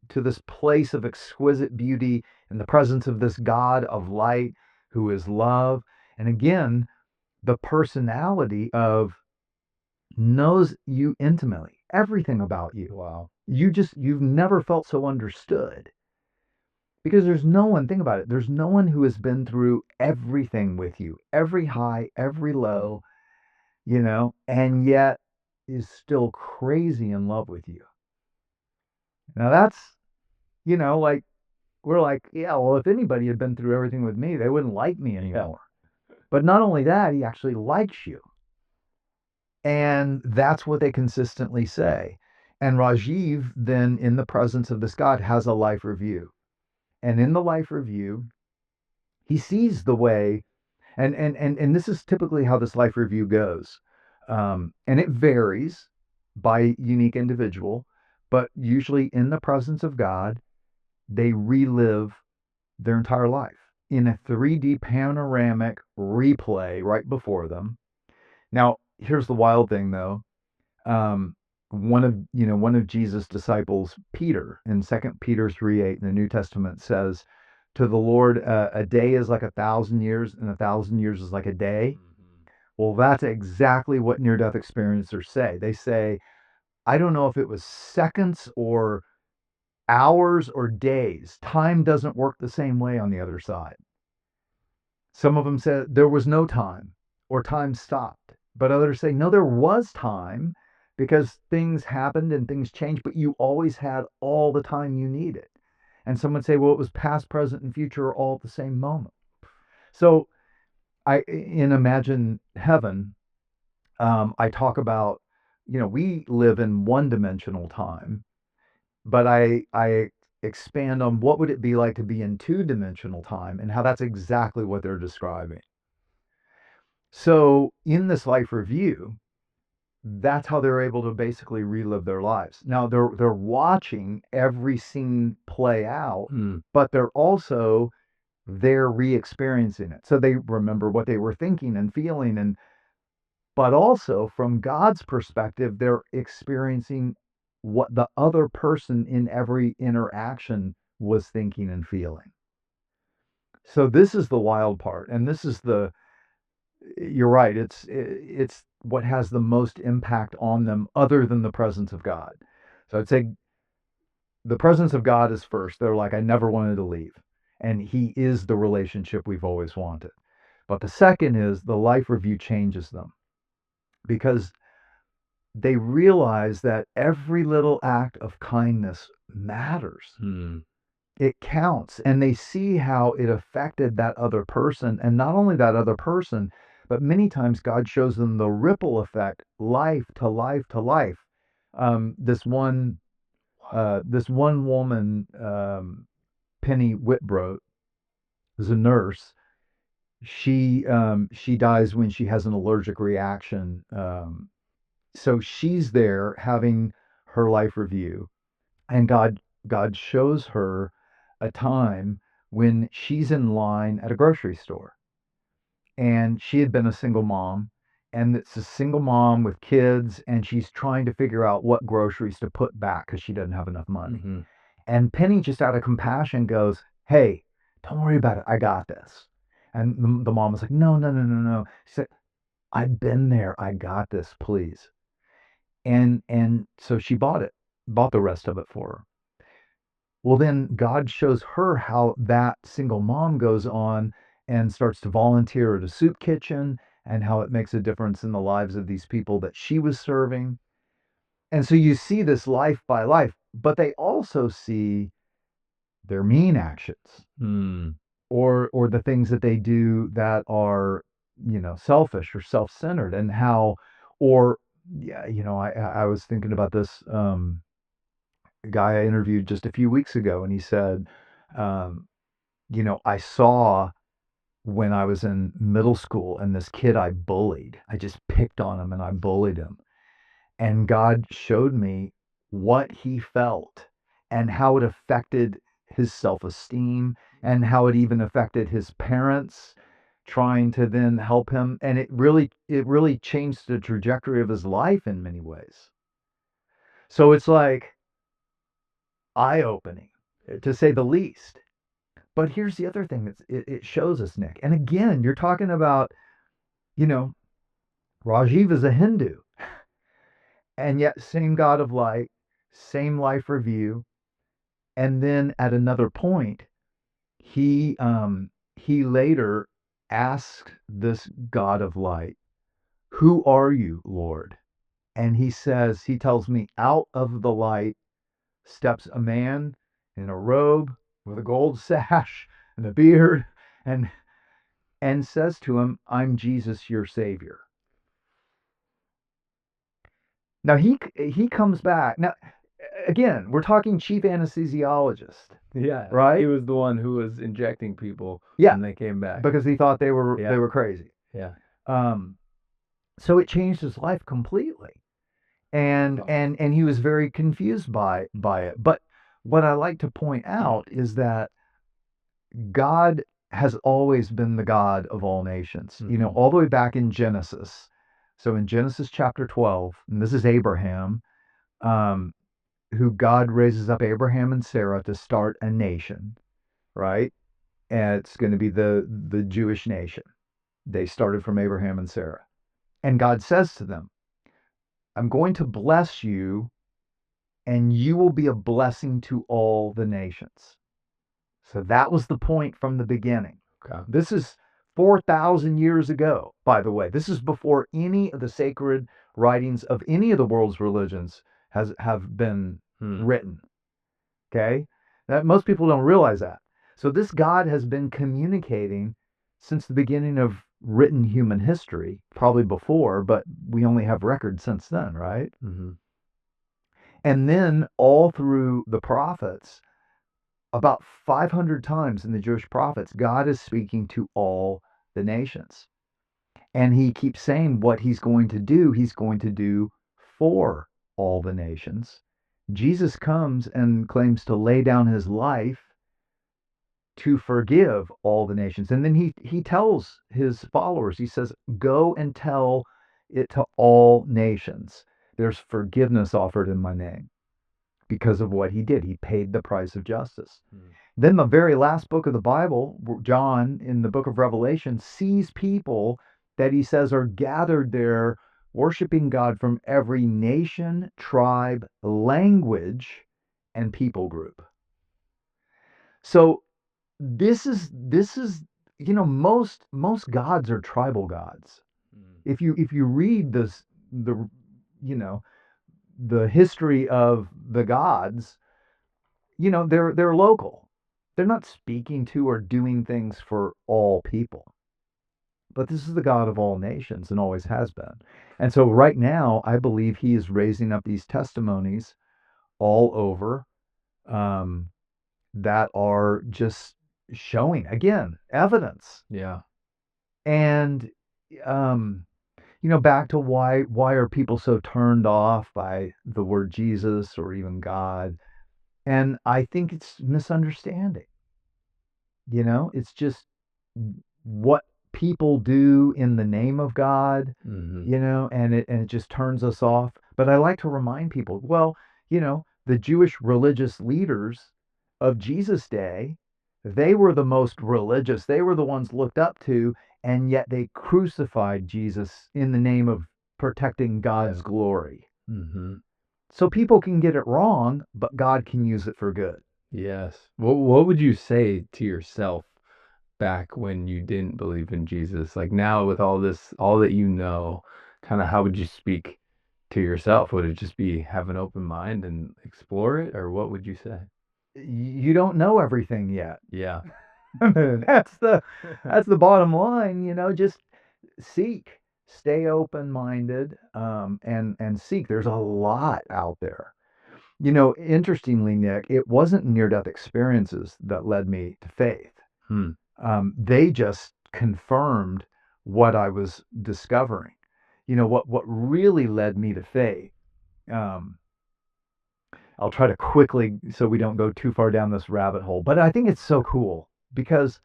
to this place of exquisite beauty in the presence of this God of light who is love. And again, the personality of knows you intimately, everything about you. Wow. You've never felt so understood. Because there's no one, think about it, there's no one who has been through everything with you, every high, every low, and yet is still crazy in love with you. Now that's, like, we're like, yeah, well, if anybody had been through everything with me, they wouldn't like me anymore. Yeah. But not only that, he actually likes you. And that's what they consistently say. And Rajiv then, in the presence of this God, has a life review. And in the life review, he sees the way, and this is typically how this life review goes. And it varies by unique individual, but usually in the presence of God, they relive their entire life in a 3D panoramic replay right before them. Now, here's the wild thing, though. One of Jesus' disciples, Peter, in 2 Peter 3:8 in the New Testament says, to the Lord, a day is like 1,000 years, and 1,000 years is like a day. Mm-hmm. Well, that's exactly what near-death experiencers say. They say, I don't know if it was seconds or hours or days. Time doesn't work the same way on the other side. Some of them said there was no time or time stopped, but others say, no, there was time because things happened and things changed, but you always had all the time you needed. And some would say, well, it was past, present, and future all at the same moment. So in Imagine Heaven, I talk about, we live in one-dimensional time, but I expand on what would it be like to be in two-dimensional time and how that's exactly what they're describing. So in this life review, that's how they're able to basically relive their lives. Now they're watching every scene play out, but they're re-experiencing it. So they remember what they were thinking and feeling, but also from God's perspective, they're experiencing what the other person in every interaction was thinking and feeling. So this is the wild part, and this is you're right, it's what has the most impact on them other than the presence of God. So I'd say the presence of God is first. They're like, I never wanted to leave. And he is the relationship we've always wanted. But the second is the life review changes them because they realize that every little act of kindness matters. It counts. And they see how it affected that other person. And not only that other person, but many times God shows them the ripple effect, life to life to life. This one woman, Penny Whitbroat, is a nurse. She dies when she has an allergic reaction. So she's there having her life review, and God shows her a time when she's in line at a grocery store, and she had been a single mom, and it's a single mom with kids, and she's trying to figure out what groceries to put back because she doesn't have enough money. Mm-hmm. And Penny, just out of compassion, goes, hey, don't worry about it, I got this. And the mom was like, no. She said, I've been there. I got this, please. And so she bought the rest of it for her. Well, then God shows her how that single mom goes on and starts to volunteer at a soup kitchen, and how it makes a difference in the lives of these people that she was serving. And so you see this life by life, but they also see their mean actions, Hmm. or the things that they do that are, selfish or self-centered, and how, or yeah, I was thinking about this guy I interviewed just a few weeks ago, and he said, um, I saw when I was in middle school, and this kid I bullied, I just picked on him and I bullied him. And God showed me what he felt and how it affected his self-esteem, and how it even affected his parents trying to then help him. And it really changed the trajectory of his life in many ways. So it's like eye-opening, to say the least. But here's the other thing that it shows us, Nick. And again, you're talking about, you know, Rajiv is a Hindu, and yet same God of light, same life review. And then at another point, he later asks this God of light, "Who are you, Lord?" And he tells me, "Out of the light steps a man in a robe with a gold sash and a beard, and says to him, 'I'm Jesus, your savior.'" Now he comes back. Now again, we're talking chief anesthesiologist, Yeah, right? he was the one who was injecting people Yeah, when they came back. because he thought they were Yeah. crazy. Yeah. Um, so it changed his life completely, and Wow. and he was very confused by it. But what I like to point out is that God has always been the God of all nations. Mhm. All the way back in Genesis. So in Genesis chapter 12, and this is Abraham, um, who God raises up Abraham and Sarah to start a nation, right? And it's going to be the Jewish nation. They started from Abraham and Sarah. And God says to them, "I'm going to bless you, and you will be a blessing to all the nations." So that was the point from the beginning. Okay. This is 4,000 years ago, by the way. This is before any of the sacred writings of any of the world's religions have been written. Okay? That most people don't realize that. So this God has been communicating since the beginning of written human history, probably before, but we only have records since then, right? Mm-hmm. And then all through the prophets, about 500 times in the Jewish prophets, God is speaking to all the nations. And he keeps saying what he's going to do for all the nations. Jesus comes and claims to lay down his life to forgive all the nations. And then he tells his followers, he says, "Go and tell it to all nations. There's forgiveness offered in my name," because of what he did. He paid the price of justice. Then the very last book of the Bible, John, in the book of Revelation, sees people that he says are gathered there worshiping God from every nation, tribe, language, and people group. So this is most gods are tribal gods. If you read the you know the history of the gods, they're local. They're not speaking to or doing things for all people. But this is the God of all nations and always has been. And so right now, I believe he is raising up these testimonies all over, um, that are just showing, again, evidence. Yeah. And um, back to why are people so turned off by the word Jesus or even God? And I think it's misunderstanding. It's just what people do in the name of God, Mm-hmm. and it just turns us off. But I like to remind people, well, the Jewish religious leaders of Jesus' day, they were the most religious. They were the ones looked up to, and yet they crucified Jesus in the name of protecting God's glory. Mm-hmm. So people can get it wrong, but God can use it for good. Yes. What would you say to yourself back when you didn't believe in Jesus? Like now with all this, all that you know, kind of how would you speak to yourself? Would it just be have an open mind and explore it, or what would you say? You don't know everything yet. Yeah. that's the bottom line, just seek, stay open-minded, and seek. There's a lot out there. Interestingly, Nick, it wasn't near-death experiences that led me to faith. Hmm. They just confirmed what I was discovering. What really led me to faith. Um, I'll try to quickly, so we don't go too far down this rabbit hole, but I think it's so cool because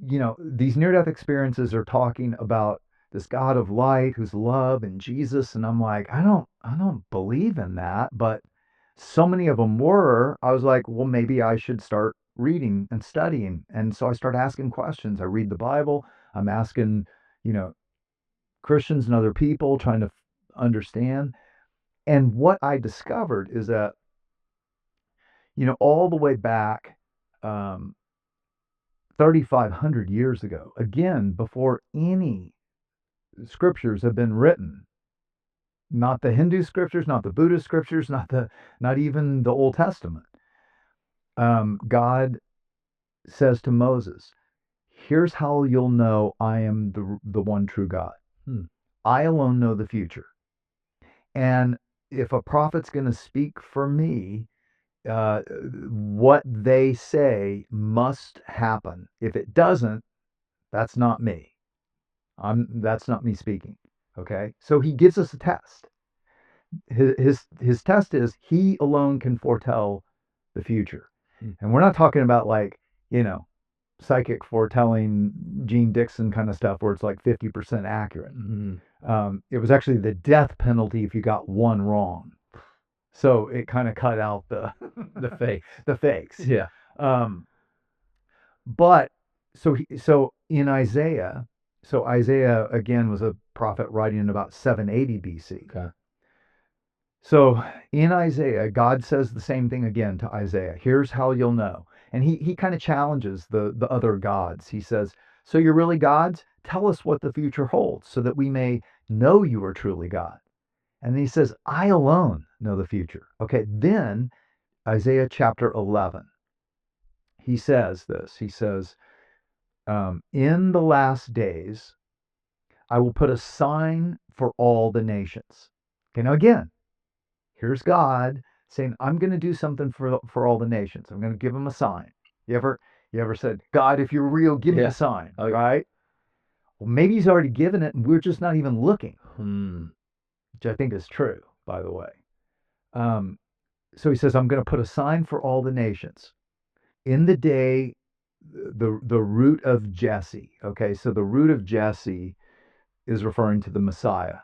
these near-death experiences are talking about this God of light who's love and Jesus, and I'm like, I don't believe in that, but so many of them were. I was like, well, maybe I should start reading and studying, and so I start asking questions. I read the Bible. I'm asking, you know, Christians and other people, trying to understand. And what I discovered is that, all the way back, um, 3,500 years ago, again, before any scriptures have been written, not the Hindu scriptures, not the Buddhist scriptures, not even the Old Testament. God says to Moses, "Here's how you'll know I am the one true God. I alone know the future, and if a prophet's going to speak for me, what they say must happen. If it doesn't, that's not me. That's not me speaking." Okay, so he gives us a test. His test is he alone can foretell the future, and we're not talking about like psychic foretelling, Gene Dixon kind of stuff where it's like 50% accurate. It was actually the death penalty if you got one wrong. So it kind of cut out The fakes. the fakes. Yeah. But so in Isaiah, so Isaiah again was a prophet writing in about 780 BC. Okay. So in Isaiah, God says the same thing again to Isaiah. Here's how you'll know. And he kind of challenges the other gods. He says, "So you're really gods? Tell us what the future holds so that we may know you are truly God." And then he says, "I alone know the future." Okay, then Isaiah chapter 11, he says this. He says, "In the last days, I will put a sign for all the nations." Okay, now again, here's God saying, "I'm going to do something for all the nations. I'm going to give them a sign." You ever said, "God, if you're real, give me a sign," right? Well, maybe he's already given it and we're just not even looking, which I think is true, by the way. So he says, "I'm going to put a sign for all the nations. In the day, the root of Jesse." Okay, so the root of Jesse is referring to the Messiah.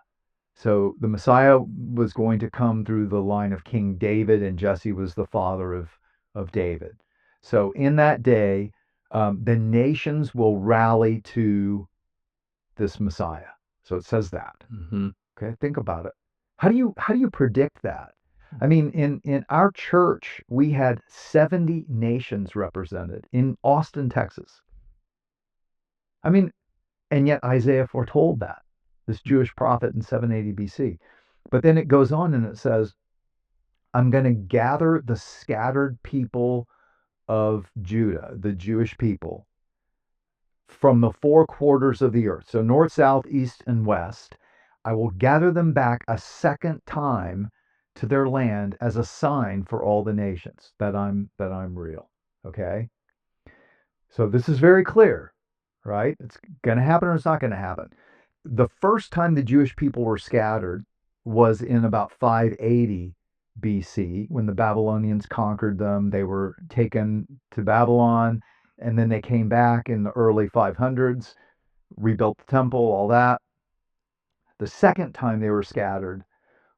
So the Messiah was going to come through the line of King David, and Jesse was the father of David. So in that day, the nations will rally to this Messiah. So it says that. Okay, think about it. How do you predict that? I mean, in our church, we had 70 nations represented in Austin, Texas. I mean, and yet Isaiah foretold that, this Jewish prophet in 780 BC. But then it goes on and it says, "I'm going to gather the scattered people of Judah," the Jewish people, "from the four quarters of the earth." So north, south, east, and west. "I will gather them back a second time to their land as a sign for all the nations that I'm real." Okay? So this is very clear, right? It's going to happen or it's not going to happen. The first time the Jewish people were scattered was in about 580 BC when the Babylonians conquered them. They were taken to Babylon, and then they came back in the early 500s, rebuilt the temple, all that. The second time they were scattered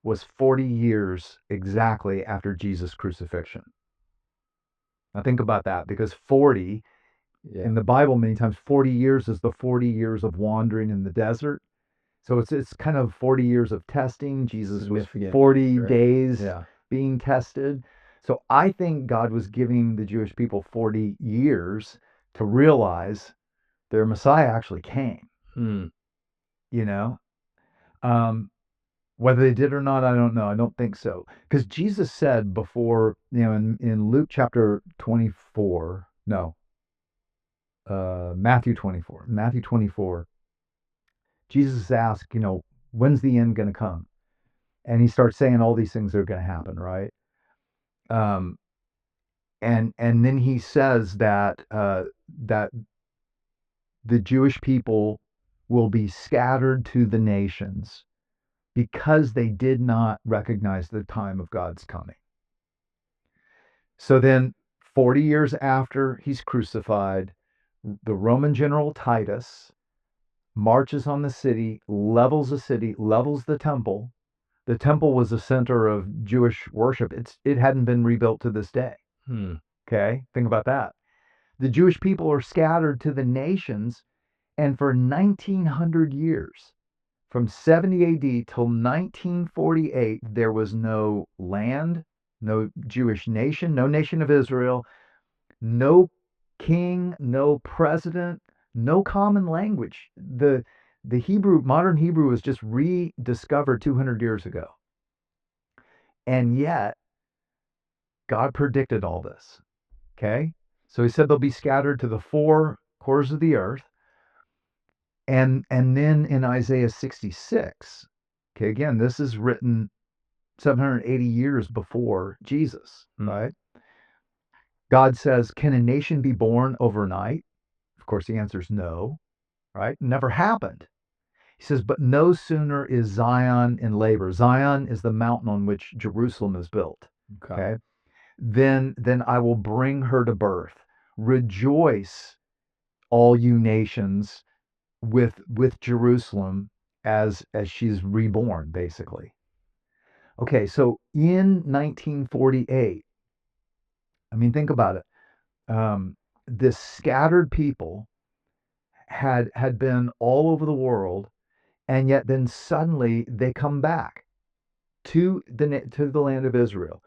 was 40 years exactly after Jesus' crucifixion. Now think about that, because 40 Yeah. In the Bible, many times 40 years is the 40 years of wandering in the desert. So it's kind of 40 years of testing. Jesus was Significant, 40 right? days Yeah. being tested. So I think God was giving the Jewish people 40 years to realize their Messiah actually came, Hmm. you know? Um, Whether they did or not, I don't know. I don't think so. Because Jesus said before, in Luke chapter 24, no, Matthew 24. Matthew 24, Jesus asked, when's the end going to come? And he starts saying all these things are going to happen, right? Um, and then he says that the Jewish people will be scattered to the nations because they did not recognize the time of God's coming. So then, 40 years after he's crucified, the Roman general Titus marches on the city, levels the temple. The temple was a center of Jewish worship. It hadn't been rebuilt to this day. Hmm. Okay, think about that. The Jewish people are scattered to the nations, and for 1900 years, from 70 AD till 1948, there was no land, no Jewish nation, no nation of Israel, no king, no president, no common language. The Hebrew, modern Hebrew, was just rediscovered 200 years ago. And yet, God predicted all this. Okay? So he said they'll be scattered to the four corners of the earth. And then in Isaiah 66, okay, again, this is written 780 years before Jesus, right? God says, can a nation be born overnight? Of course, the answer is no, right? Never happened. He says, but no sooner is Zion in labor. Zion is the mountain on which Jerusalem is built. Okay. Then I will bring her to birth. Rejoice, all you nations, with Jerusalem as she's reborn, basically. Okay, so in 1948, I mean, think about it. This scattered people had been all over the world, and yet then suddenly they come back to the land of Israel.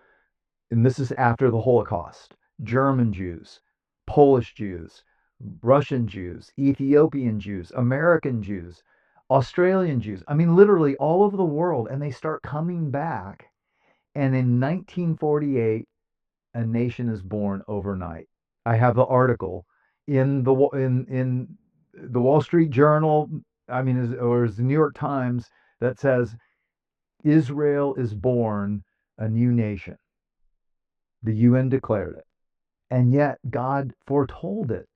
And this is after the Holocaust. German Jews, Polish Jews, Russian Jews, Ethiopian Jews, American Jews, Australian Jews. I mean, literally all over the world. And they start coming back. And in 1948, a nation is born overnight. I have the article in the Wall Street Journal. I mean, or is the New York Times that says Israel is born a new nation. The UN declared it. And yet God foretold it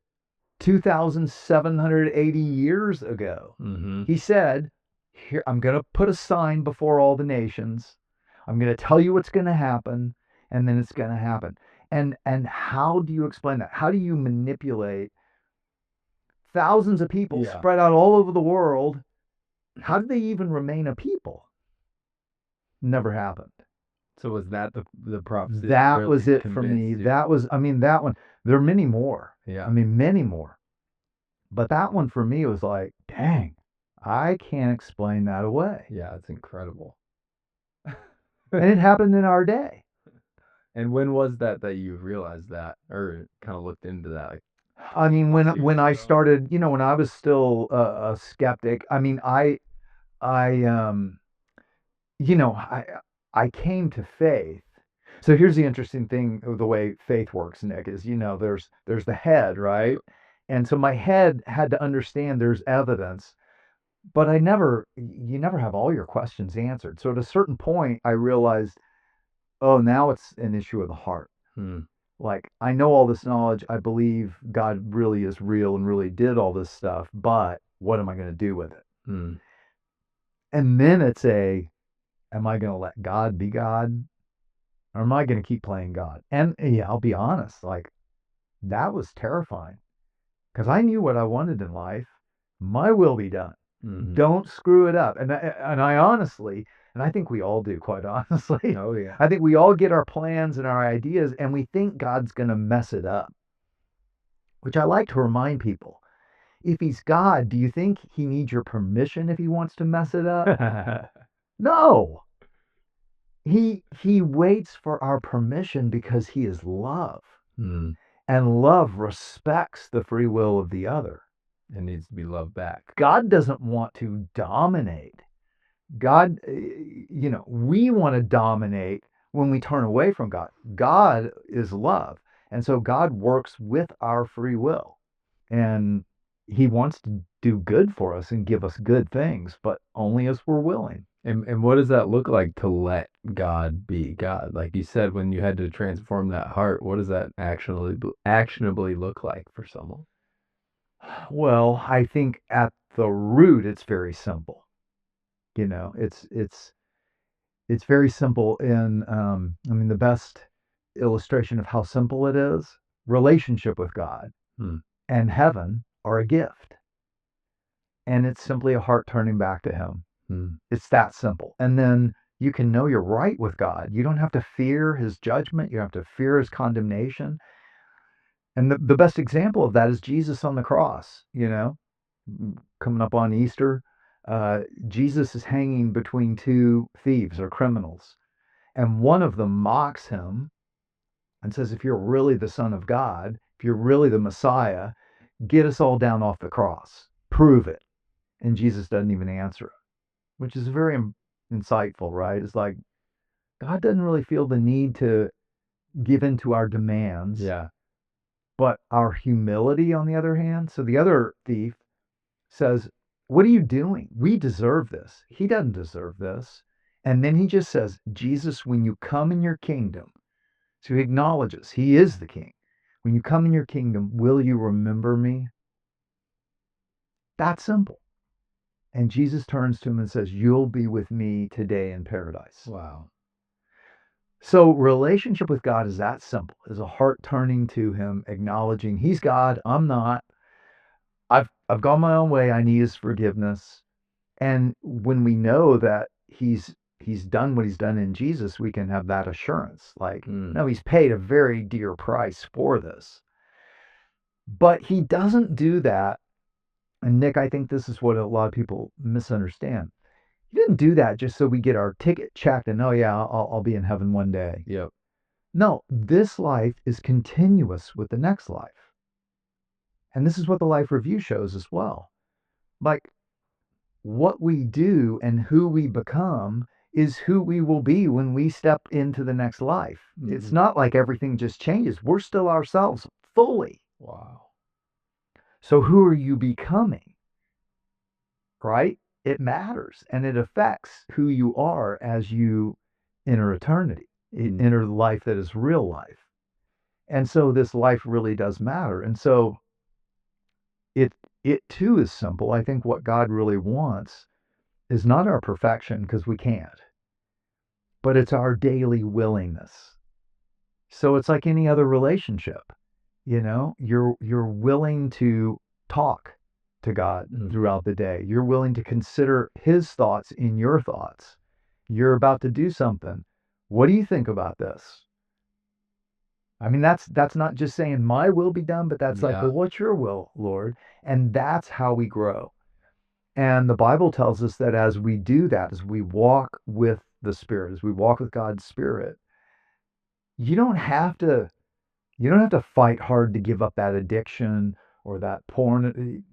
2,780 years ago. Mm-hmm. He said, here, I'm going to put a sign before all the nations. I'm going to tell you what's going to happen, and then it's going to happen. And how do you explain that? How do you manipulate thousands of people spread out all over the world? How did they even remain a people? Never happened. So was that the prophecy? That really was it for me. you? That was, I mean, that one. There are many more. Yeah. I mean, many more. But that one for me was like, dang, I can't explain that away. Yeah, it's incredible. And it happened in our day. And when was that you realized that, or kind of looked into that? Like, I mean, years when I ago? started, when I was still a skeptic, I mean, I you know, I came to faith. So here's the interesting thing of the way faith works, Nick, is there's the head, right? And so my head had to understand there's evidence, but you never have all your questions answered. So at a certain point, I realized, oh, now it's an issue of the heart. Like, I know all this knowledge. I believe God really is real and really did all this stuff, but what am I going to do with it? And then it's am I going to let God be God? Or am I going to keep playing God? And yeah, I'll be honest, like, that was terrifying because I knew what I wanted in life. My will be done. Don't screw it up. And I honestly, and I think we all do, quite honestly. Oh yeah. I think we all get our plans and our ideas, and we think God's going to mess it up. which I like to remind people. If he's God, do you think he needs your permission if he wants to mess it up? No. He waits for our permission because he is love. Hmm. And love respects the free will of the other. It needs to be loved back. God doesn't want to dominate. God, we want to dominate when we turn away from God. God is love. And so God works with our free will. And he wants to do good for us and give us good things, but only as we're willing. And what does that look like to let God be God? Like you said, when you had to transform that heart, what does that actionably look like for someone? Well, I think at the root, it's very simple. It's very simple. The best illustration of how simple it is, relationship with God Hmm. and heaven are a gift. And it's simply a heart turning back to him. Hmm. It's that simple. And then you can know you're right with God. You don't have to fear his judgment. You don't have to fear his condemnation. And the best example of that is Jesus on the cross, coming up on Easter. Jesus is hanging between two thieves or criminals. And one of them mocks him and says, if you're really the Son of God, if you're really the Messiah, get us all down off the cross. Prove it. And Jesus doesn't even answer it, which is very insightful, right? It's like God doesn't really feel the need to give in to our demands. Yeah. But our humility, on the other hand, so the other thief says, what are you doing? We deserve this. He doesn't deserve this. And then he just says, Jesus, when you come in your kingdom, so he acknowledges he is the king. When you come in your kingdom, will you remember me? That's simple. And Jesus turns to him and says, you'll be with me today in paradise. Wow. So relationship with God is that simple, is a heart turning to him, acknowledging he's God, I'm not. I've gone my own way. I need his forgiveness. And when we know that he's done what he's done in Jesus, we can have that assurance. Like, no, he's paid a very dear price for this. But he doesn't do that. And Nick, I think this is what a lot of people misunderstand. He didn't do that just so we get our ticket checked and, oh yeah, I'll be in heaven one day. Yep. No, this life is continuous with the next life. And this is what the life review shows as well. Like, what we do and who we become is who we will be when we step into the next life. Mm-hmm. It's not like everything just changes. We're still ourselves fully. Wow. So who are you becoming? Right? It matters, and it affects who you are as you enter eternity, enter the life that is real life. And so this life really does matter. And so it too is simple. I think what God really wants is not our perfection, because we can't, but it's our daily willingness. So it's like any other relationship. You're willing to talk to God throughout the day. You're willing to consider his thoughts in your thoughts. You're about to do something. What do you think about this? I mean, that's not just saying my will be done, but that's like, well, what's your will, Lord? And that's how we grow. And the Bible tells us that as we do that, as we walk with the Spirit, as we walk with God's Spirit, you don't have to fight hard to give up that addiction or that porn,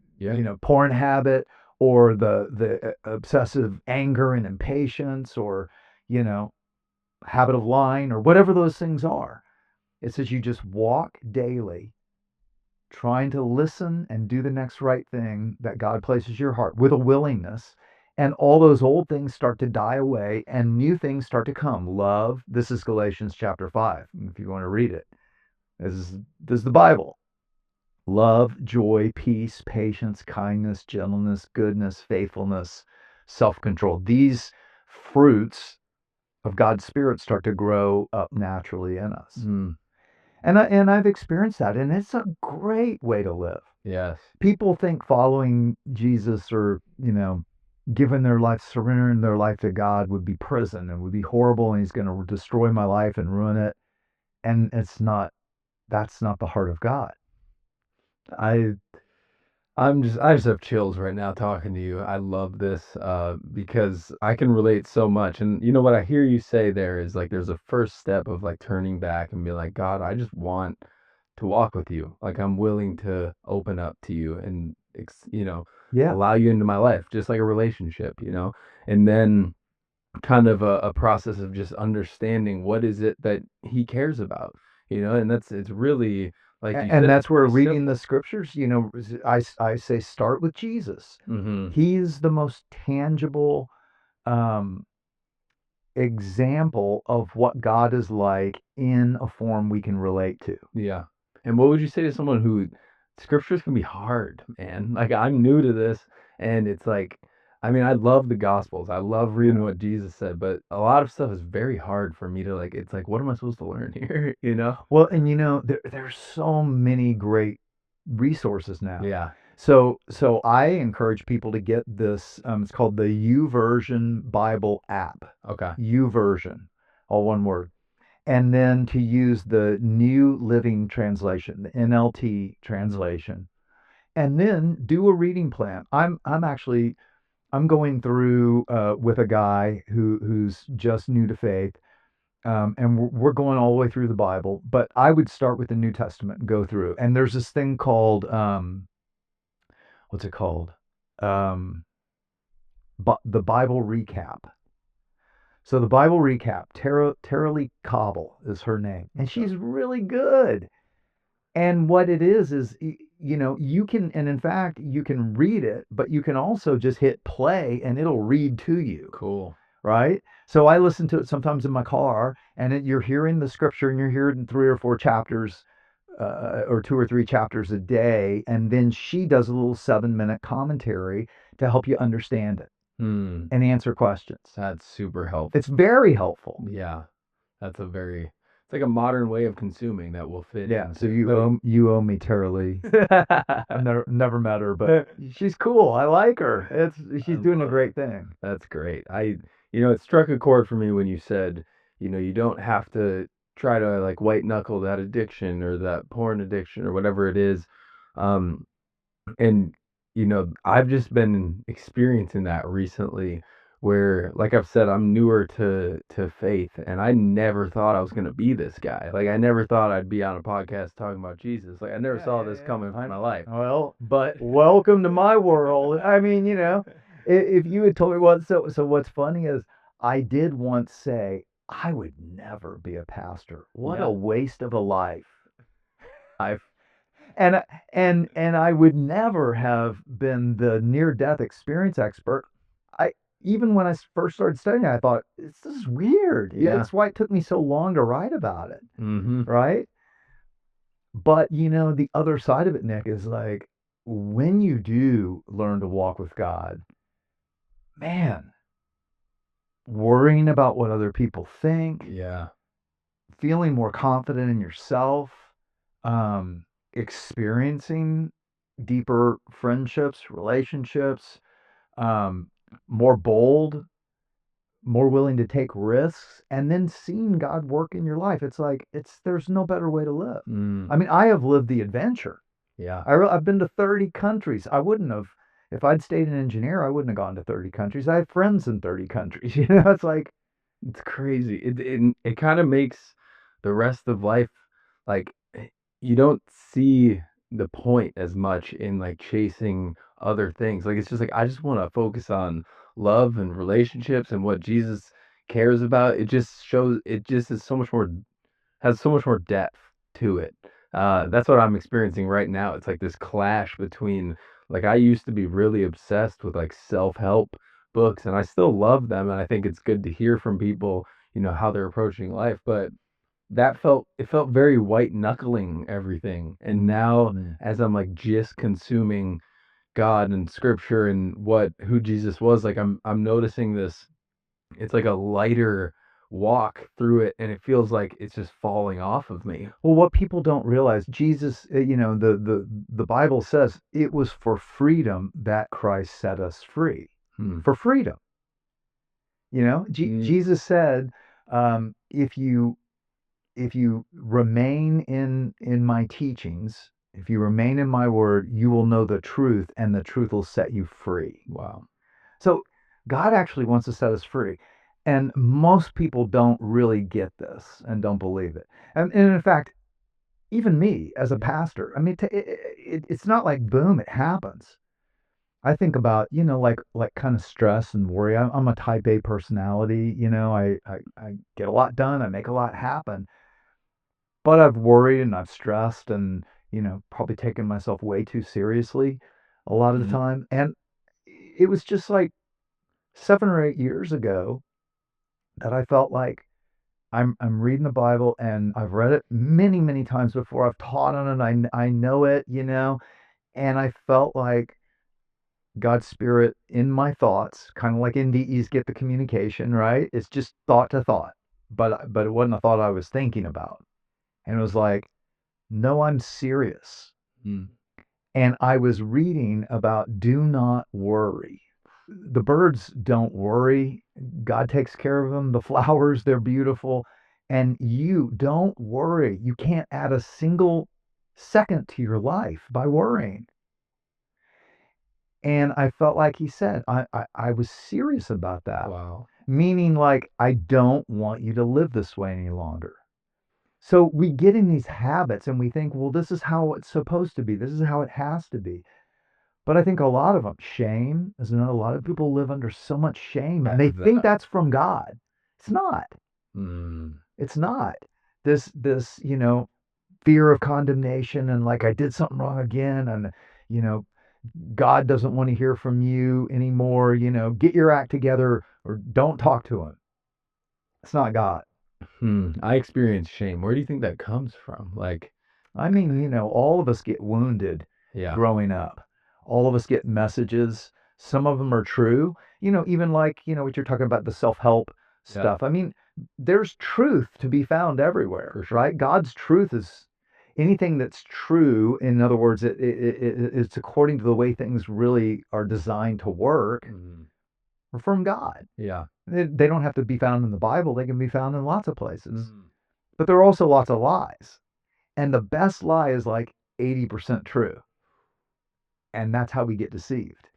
porn habit, or the obsessive anger and impatience, or, habit of lying, or whatever those things are. It says you just walk daily trying to listen and do the next right thing that God places your heart with a willingness, and all those old things start to die away and new things start to come. Love. This is Galatians chapter 5, if you want to read it. This is the Bible. Love, joy, peace, patience, kindness, gentleness, goodness, faithfulness, self-control. These fruits of God's Spirit start to grow up naturally in us. And I've experienced that, and it's a great way to live. Yes. People think following Jesus, or, giving their life, surrendering their life to God, would be prison and would be horrible, and he's going to destroy my life and ruin it. And that's not the heart of God. I I just have chills right now talking to you. I love this because I can relate so much. And you know what I hear you say there is like there's a first step of like turning back and be like, God, I just want to walk with you. Like I'm willing to open up to you and Yeah. allow you into my life, just like a relationship, And then kind of a process of just understanding what is it that he cares about, and it's really like you And said, it's that's where pretty reading the simple. scriptures, I say start with Jesus. Hmm. He's the most tangible um, example of what God is like in a form we can relate to. Yeah. And what would you say to someone who scriptures can be hard, man? Like I'm new to this and it's like I mean, I love the gospels. I love reading Yeah. what Jesus said, but a lot of stuff is very hard for me to like it's like what am I supposed to learn here, you know? Well, and there's so many great resources now. Yeah. So I encourage people to get this. It's called the YouVersion Bible app. Okay. YouVersion, all one word. And then to use the New Living Translation, the NLT Mhm. translation, and then do a reading plan. I'm going through with a guy who's just new to faith, and we're going all the way through the Bible. But I would start with the New Testament and go through. And there's this thing called what's it called? Um, the Bible recap. So the Bible recap. Tara Lee Cobble is her name, and Okay. she's really good. And what it is you can, and in fact, you can read it, but you can also just hit play and it'll read to you, Cool. right? So I listen to it sometimes in my car, and you're hearing the scripture and you're hearing three or four chapters, or two or three chapters a day, and then she does a little 7-minute commentary to help you understand it Hmm. and answer questions. That's super It's helpful. very helpful. Yeah. It's like a modern way of consuming that will fit Yeah. So into like you owe me Tara Lee. I've never met her, but she's cool. I like her. I She's doing a love it. great thing. That's great. It struck a chord for me when you said, you don't have to try to like white knuckle that addiction or that porn addiction or whatever it is. Um, and I've just been experiencing that recently where, like I've said, I'm newer to faith and I never thought I was gonna be this guy. Like I never thought I'd be on a podcast talking about Jesus. Like I never Yeah, saw yeah, this yeah. coming for my life. Well, But welcome to my world. I mean, if you had told me so what's funny is I did once say I would never be a pastor. What a yeah, waste of a life. I've And and I would never have been the near death experience expert. I Even when I first started studying, I thought this is weird. Yeah, yeah. it's why it took me so long to write about it, Mm-hmm. right? But the other side of it, Nick, is like when you do learn to walk with God, man, worrying about what other people think, Yeah. feeling more confident in yourself, um, experiencing deeper friendships, relationships, um, more bold, more willing to take risks, and then seeing God work in your life. It's like there's no better way to live. Mm, I mean, I have lived the adventure. yeah. I've been to 30 countries. I wouldn't have, if I'd stayed an engineer, I wouldn't have gone to 30 countries. I have friends in 30 countries. It's like, It's crazy. It kind of makes the rest of life like you don't see the point as much in like chasing other things. Like it's just like I just want to focus on love and relationships and what Jesus cares about. It just is so much more has so much more depth to it. That's what I'm experiencing right now. It's like this clash between like I used to be really obsessed with like self-help books and I still love them and I think it's good to hear from people, how they're approaching life, but it felt very white knuckling everything. And now mm, as I'm like just consuming God and scripture and what who Jesus was, like I'm noticing this it's like a lighter walk through it, and it feels like it's just falling off of me. well, what people don't realize, Jesus, the Bible says it was for freedom that Christ set us free. Hmm. For freedom. Mm, Jesus said, if you remain in my teachings, If you remain in my word, you will know the truth, and the truth will set you free. Wow. So God actually wants to set us free. And most people don't really get this and don't believe it. And in fact, even me as a Yeah. pastor, I mean, it's not like boom, it happens. I think about, like kind of stress and worry. I'm a type A personality. I get a lot done. I make a lot happen. But I've worried and I've stressed and, probably taken myself way too seriously a lot of the Mhm. time. And it was just like 7 or 8 years ago that I felt like I'm reading the Bible and I've read it many, many times before. I've taught on it. I know it, and I felt like God's spirit in my thoughts, kind of like NDEs get the communication, right? It's just thought to thought, but it wasn't a thought I was thinking about. And it was like, no, I'm serious. Mm. And I was reading about do not worry. The birds don't worry. God takes care of them. The flowers, they're beautiful. And you don't worry. You can't add a single second to your life by worrying. And I felt like he said, I was serious about that. Wow. Meaning, like, I don't want you to live this way any longer. So we get in these habits and we think, well, this is how it's supposed to be. This is how it has to be. But I think a lot of them, shame is another. A lot of people live under so much shame I and they have think that. that's from God. It's not. Mm. It's not. This, fear of condemnation and like I did something wrong again and you know, God doesn't want to hear from you anymore, get your act together or don't talk to him. It's not God. I experience shame. Where do you think that comes from? Like, I mean, all of us get wounded yeah. growing up. All of us get messages. Some of them are true. Even like, what you're talking about, the self-help Yeah, stuff. I mean, there's truth to be found everywhere, for sure. right? God's truth is anything that's true. In other words, it's according to the way things really are designed to work Mm. or from God. Yeah. They don't have to be found in the Bible. They can be found in lots of places. Mm. But there are also lots of lies. And the best lie is like 80% true. And that's how we get deceived.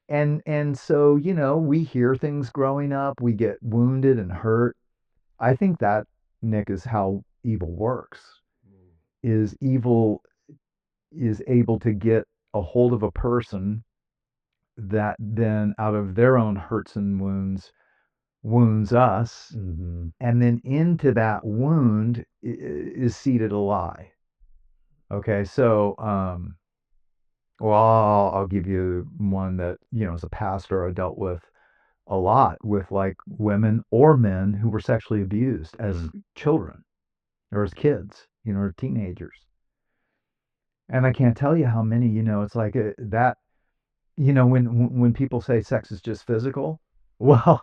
And so, we hear things growing up, we get wounded and hurt. I think that, Nick, is how evil works. Is evil is able to get a hold of a person that then out of their own hurts and wounds us, Mm-hmm. and then into that wound is seated a lie. Okay, so well, I'll give you one that, as a pastor, I dealt with a lot with like women or men who were sexually abused as Mm. children or as kids, or teenagers. And I can't tell you how many, it's like that, when people say sex is just physical, well,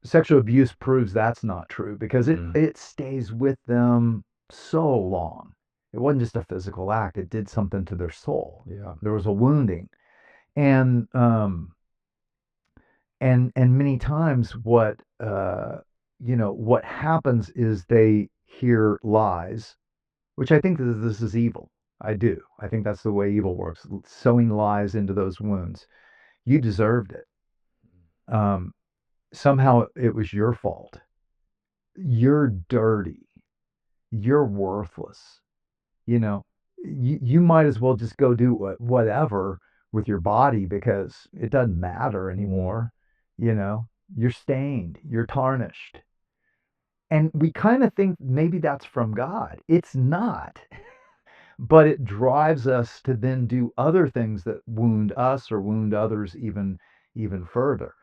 sexual abuse proves that's not true because it Mm. it stays with them so long. It wasn't just a physical act, it did something to their soul. Yeah. There was a wounding. And many times what happens is they hear lies, which I think this is evil. I do. I think that's the way evil works, sowing lies into those wounds. You deserved it. Um, Somehow it was your fault. You're dirty. You're worthless. You might as well just go do whatever with your body because it doesn't matter anymore. You're stained, you're tarnished. And we kind of think maybe that's from God. It's not, but it drives us to then do other things that wound us or wound others even further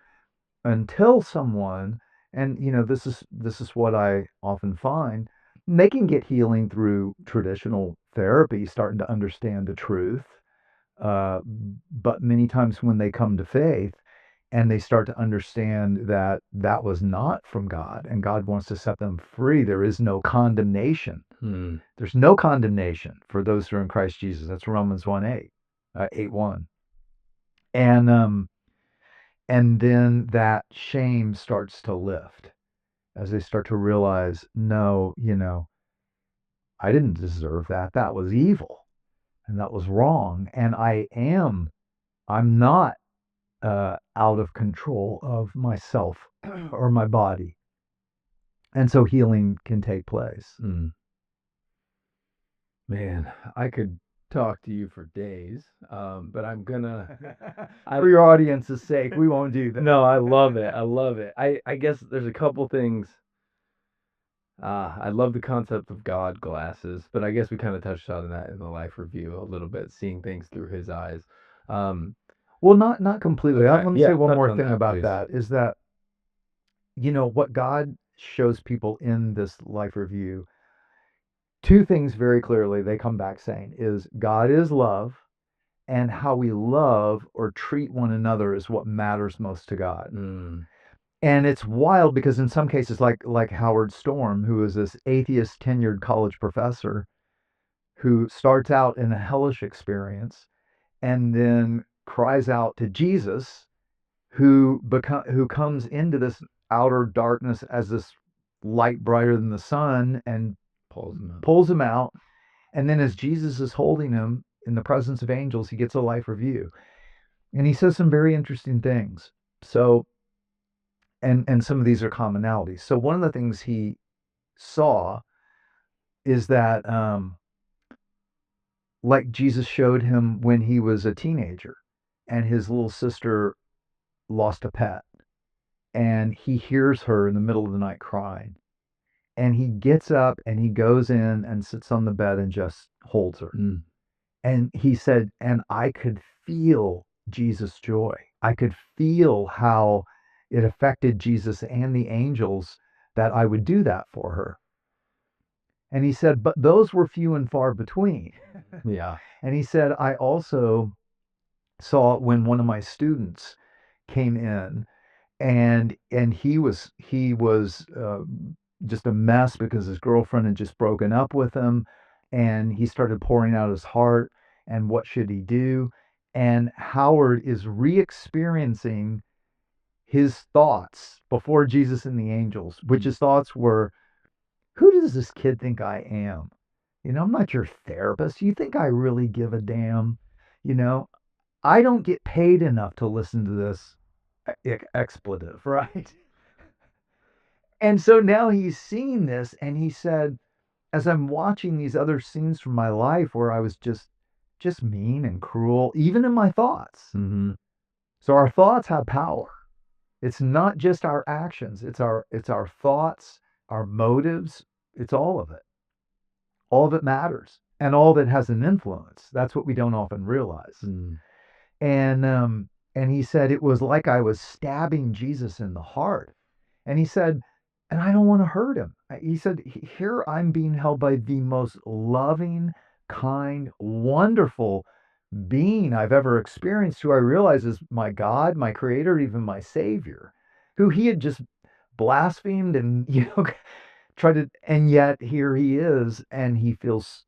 until someone, and this is what I often find, they can get healing through traditional therapy, starting to understand the truth. But many times when they come to faith and they start to understand that that was not from God and God wants to set them free, there is no condemnation. Mm. There's no condemnation for those who are in Christ Jesus. That's Romans 1:8, 8:1. And then that shame starts to lift as they start to realize, no, I didn't deserve that. That was evil and that was wrong. And I'm not out of control of myself or my body. And so healing can take place. Mm. Man, I could talk to you for days, but I'm gonna. For your audience's sake, we won't do that. No, I love it. I love it. I guess there's a couple things. I love the concept of God glasses, but I guess we kind of touched on that in the life review a little bit, seeing things through his eyes. Well, not completely. Okay, Let me yeah, say one touch more on thing that, about please. that is that, what God shows people in this life review, two things very clearly they come back saying is God is love, and how we love or treat one another is what matters most to God. Mm, And it's wild because in some cases, like Howard Storm, who is this atheist tenured college professor who starts out in a hellish experience and then cries out to Jesus, who comes into this outer darkness as this light brighter than the sun and pulls him him out. out. And then as Jesus is holding him in the presence of angels, he gets a life review. And he says some very interesting things. So, and some of these are commonalities. So one of the things he saw is that, like Jesus showed him when he was a teenager and his little sister lost a pet, and he hears her in the middle of the night crying, and he gets up and he goes in and sits on the bed and just holds her. Mm. And he said, and I could feel Jesus' joy. I could feel how it affected Jesus and the angels that I would do that for her. And he said, but those were few and far between. Yeah. And he said, I also saw when one of my students came in, and he was just a mess because his girlfriend had just broken up with him, and he started pouring out his heart and what should he do. And Howard is re-experiencing his thoughts before Jesus and the angels, which his thoughts were, who does this kid think I am? I'm not your therapist. You think I really give a damn? You know, I don't get paid enough to listen to this expletive, right? And so now he's seeing this, and he said, as I'm watching these other scenes from my life where I was just mean and cruel, even in my thoughts. Mm-hmm. So our thoughts have power. It's not just our actions, it's our thoughts, our motives, it's all of it. All of it matters. And all of it has an influence. That's what we don't often realize. Mm. And he said it was like I was stabbing Jesus in the heart. And he said, and I don't want to hurt him. He said, here I'm being held by the most loving, kind, wonderful being I've ever experienced, who I realize is my God, my creator, even my savior, who he had just blasphemed and, tried to, and yet here he is, and he feels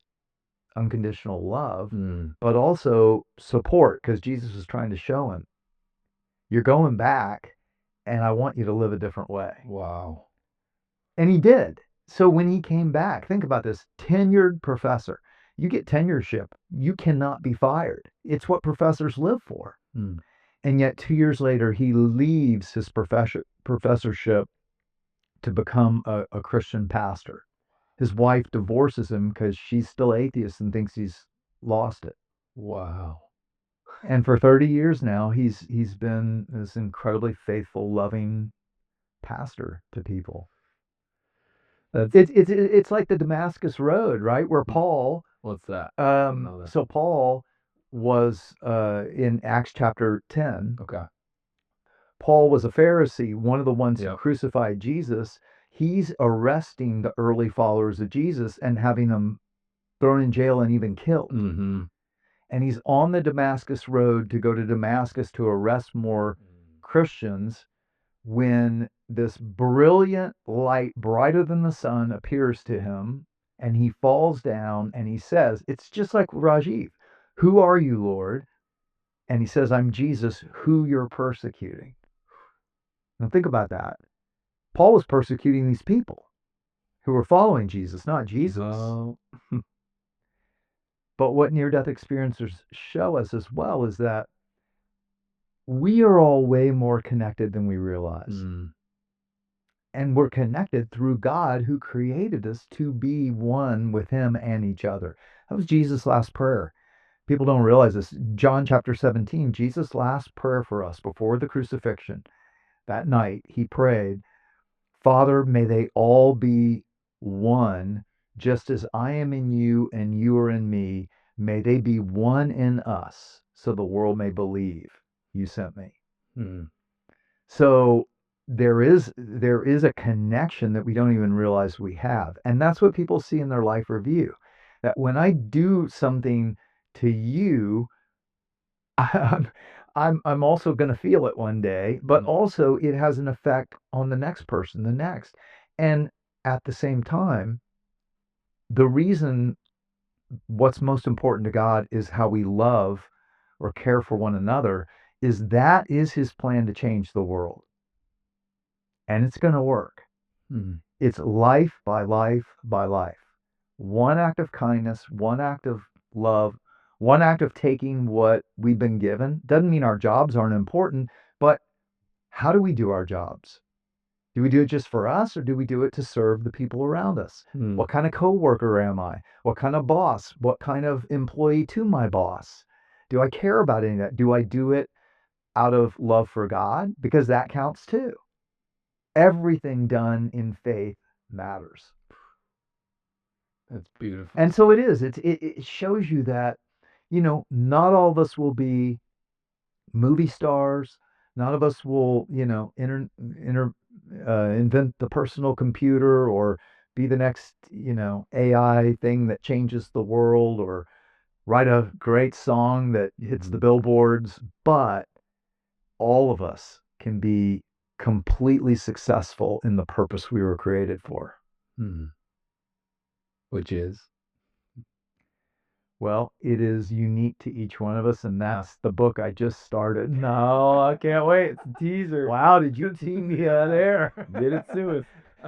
unconditional love, but also support, because Jesus is trying to show him, you're going back, and I want you to live a different way. Wow. And he did. So when he came back, think about this, tenured professor. You get tenureship, you cannot be fired. It's what professors live for. Mm. And yet 2 years later, he leaves his professorship to become a Christian pastor. His wife divorces him because she's still atheist and thinks he's lost it. Wow. And for 30 years now, he's been this incredibly faithful, loving pastor to people. It's like the Damascus Road, right? Where Paul. What's that? So Paul was in Acts chapter 10. Okay. Paul was a Pharisee, one of the ones who Yep. crucified Jesus. He's arresting the early followers of Jesus and having them thrown in jail and even killed. Mm-hmm. And he's on the Damascus Road to go to Damascus to arrest more Christians, when this brilliant light, brighter than the sun, appears to him, and he falls down and he says, it's just like Rajiv, who are you, Lord? And he says, I'm Jesus, who you're persecuting. Now think about that. Paul was persecuting these people who were following Jesus, not Jesus. Oh. But what near-death experiencers show us as well is that we are all way more connected than we realize. Mm. And we're connected through God who created us to be one with him and each other. That was Jesus' last prayer. People don't realize this. John chapter 17, Jesus' last prayer for us before the crucifixion. That night, he prayed, Father, may they all be one, just as I am in you and you are in me. May they be one in us, so the world may believe you sent me. Mm. So there is a connection that we don't even realize we have. And that's what people see in their life review. That when I do something to you, I'm also going to feel it one day, but also it has an effect on the next person, the next. And at the same time, the reason what's most important to God is how we love or care for one another is his plan to change the world. And it's going to work. Mm. It's life by life by life. One act of kindness, one act of love, one act of taking what we've been given. Doesn't mean our jobs aren't important, but how do we do our jobs? Do we do it just for us, or do we do it to serve the people around us? Mm. What kind of coworker am I? What kind of boss? What kind of employee to my boss? Do I care about any of that? Do I do it out of love for God? Because that counts too. Everything done in faith matters. That's beautiful. And so it is. It shows you that, not all of us will be movie stars. None of us will, invent the personal computer or be the next, AI thing that changes the world or write a great song that hits the billboards. But all of us can be completely successful in the purpose we were created for. Mm. Which is? Well, it is unique to each one of us, and that's the book I just started. No, I can't wait. It's a teaser. Wow, did you tease me there? Did it soon.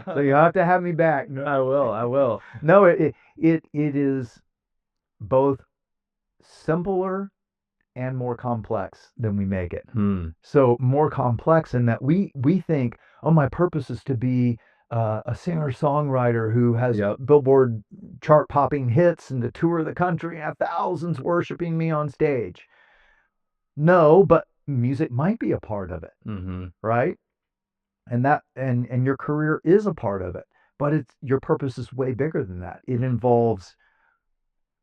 So you have to have me back. No, I will. I will. No, it is both simpler and more complex than we make it. So more complex in that we think, oh, my purpose is to be a singer-songwriter who has Billboard chart-popping hits and to tour the country and have thousands worshiping me on stage. No, but music might be a part of it, right? And that and your career is a part of it, but your purpose is way bigger than that. It involves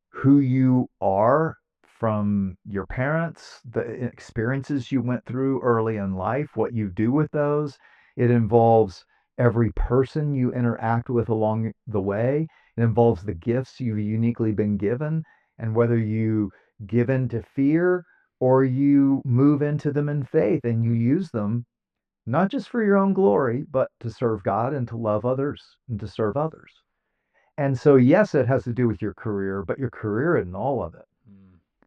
who you are from your parents, the experiences you went through early in life, what you do with those. It involves every person you interact with along the way. It involves the gifts you've uniquely been given, and whether you give in to fear or you move into them in faith and you use them not just for your own glory, but to serve God and to love others and to serve others. And so, yes, it has to do with your career, but your career isn't all of it.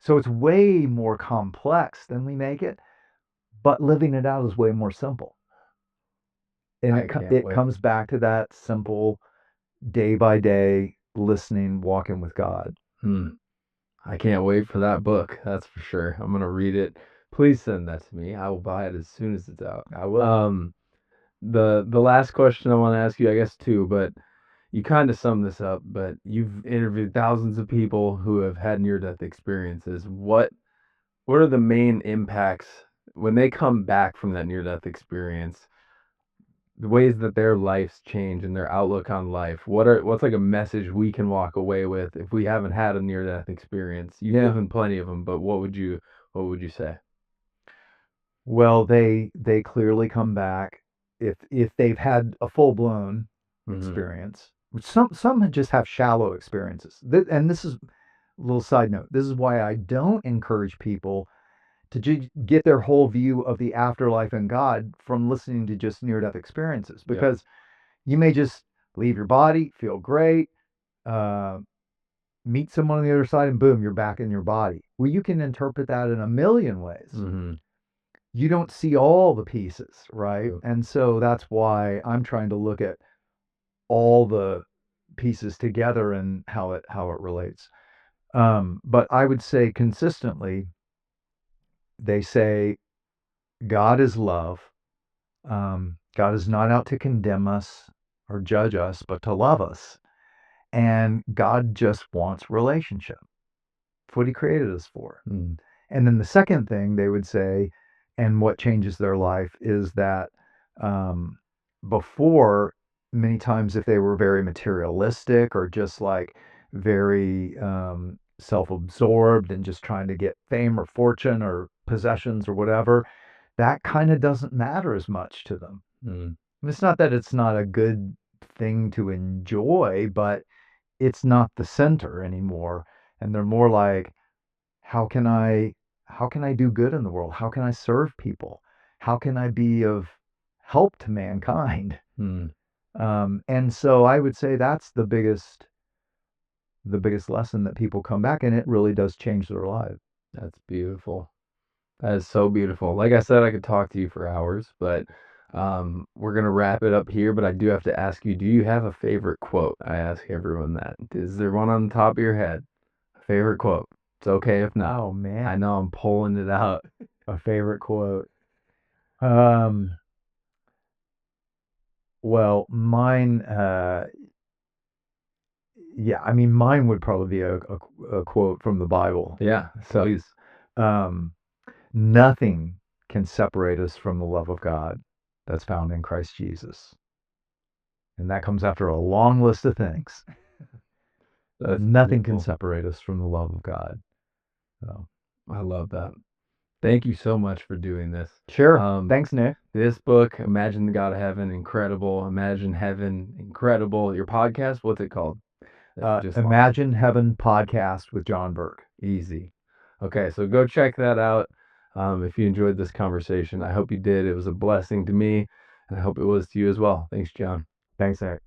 So it's way more complex than we make it, but living it out is way more simple. And it comes back to that simple day by day listening, walking with God. I can't wait for that book. That's for sure. I'm going to read it. Please send that to me. I will buy it as soon as it's out. I will. The last question I want to ask you, I guess, too, but you kind of summed this up, but you've interviewed thousands of people who have had near-death experiences. What are the main impacts when they come back from that near-death experience? The ways that their lives change and their outlook on life. What's like a message we can walk away with if we haven't had a near-death experience? You've given plenty of them, but what would you say? Well, they clearly come back if they've had a full-blown experience. Some just have shallow experiences. And this is a little side note. This is why I don't encourage people to get their whole view of the afterlife and God from listening to just near-death experiences, because you may just leave your body, feel great, meet someone on the other side, and boom, you're back in your body. Well, you can interpret that in a million ways. You don't see all the pieces, right? And so that's why I'm trying to look at all the pieces together and how it relates. But I would say consistently, they say God is love. God is not out to condemn us or judge us, but to love us. And God just wants relationship. That's what he created us for. Mm. And then the second thing they would say, and what changes their life, is that um, before, many times, if they were very materialistic or just like very self absorbed and just trying to get fame or fortune or possessions or whatever, that kind of doesn't matter as much to them. Mm. It's not that it's not a good thing to enjoy, but it's not the center anymore. And they're more like, how can I how can I do good in the world? How can I serve people? How can I be of help to mankind? Mm. And so I would say that's the biggest lesson that people come back, and it really does change their lives. That's beautiful. That is so beautiful. Like I said, I could talk to you for hours, but we're gonna wrap it up here. But I do have to ask you, do you have a favorite quote? I ask everyone that. Is there one on the top of your head? A favorite quote? It's okay if not. Oh man, I know I'm pulling it out. a favorite quote. Um, well, mine, yeah, I mean, mine would probably be a quote from the Bible. Yeah, so Please. Um, Nothing can separate us from the love of God that's found in Christ Jesus. And that comes after a long list of things. Nothing can separate us from the love of God. So, I love that. Thank you so much for doing this. sure. Thanks, Nick. This book, Imagine the God of Heaven, incredible. Imagine Heaven, incredible. Your podcast, what's it called? Imagine Heaven podcast with John Burke. Easy. Okay, so go check that out. If you enjoyed this conversation, I hope you did. It was a blessing to me, and I hope it was to you as well. Thanks, John. Thanks, Nick.